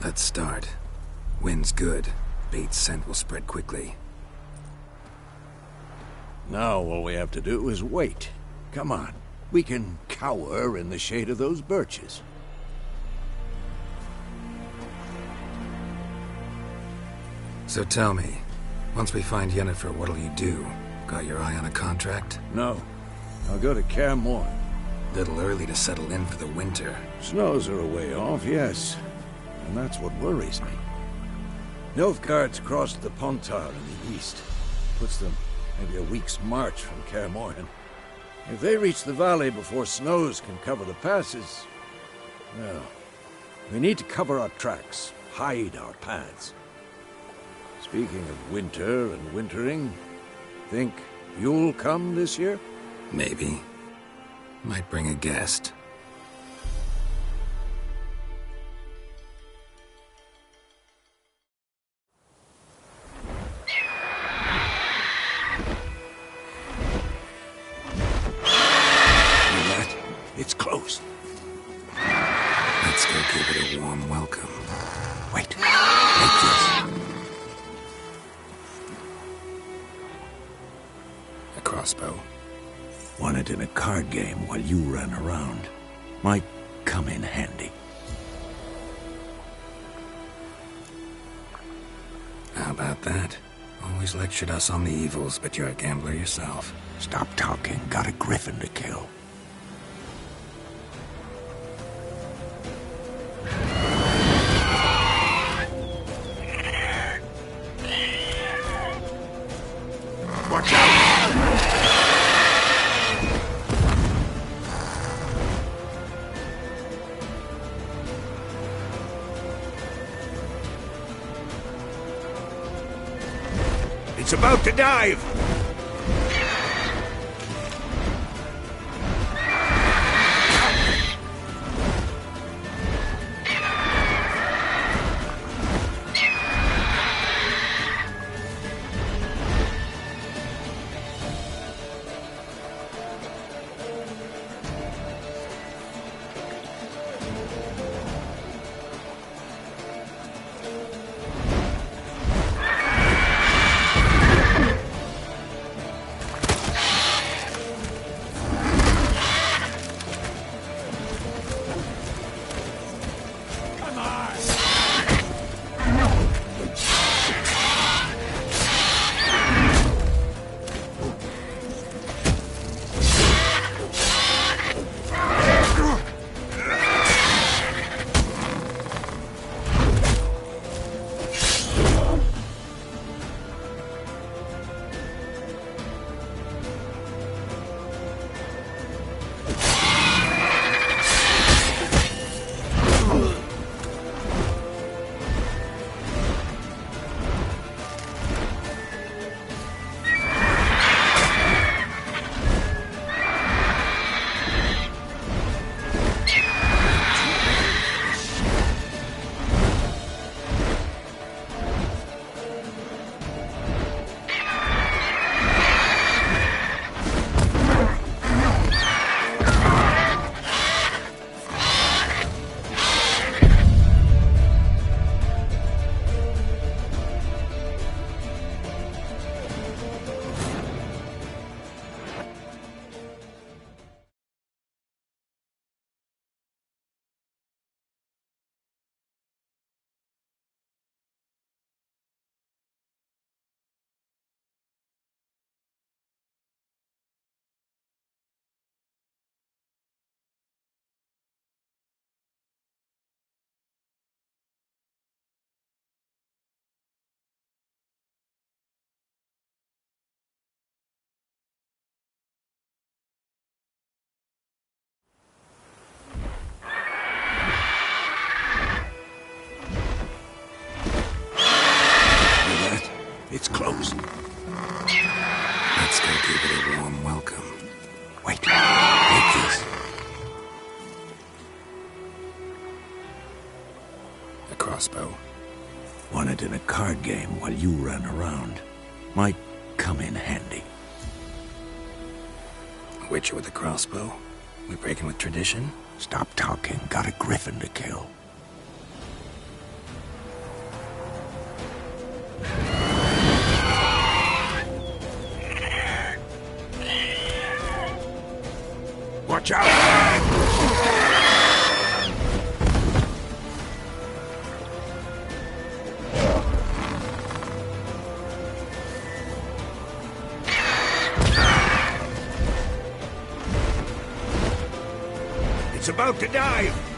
Let's start. Wind's good. Bait's scent will spread quickly.
Now all we have to do is wait. Come on. We can cower in the shade of those birches.
So tell me, once we find Yennefer, what'll you do? Got your eye on a contract?
No. I'll go to Kaer Morhen.
Little early to settle in for the winter.
Snows are a way off, yes. And that's what worries me. Nilfgaard's crossed the Pontar in the east. Puts them maybe a week's march from Kaer Morhen. If they reach the valley before snows can cover the passes, well, we need to cover our tracks, hide our paths. Speaking of winter and wintering, think you'll come this year?
Maybe. Might bring a guest.
It's close.
Let's go give it a warm welcome.
Wait. Take this.
A crossbow.
Won it in a card game while you ran around. Might come in handy.
How about that? Always lectured us on the evils, but you're a gambler yourself.
Stop talking. Got a griffin to kill. Watch out! It's about to dive! It's close.
Let's go give it a warm welcome.
Wait. Take this.
A crossbow.
Won it in a card game while you ran around. Might come in handy.
A witcher with a crossbow? We breaking with tradition?
Stop talking. Got a griffin to kill. Watch out! It's about to dive!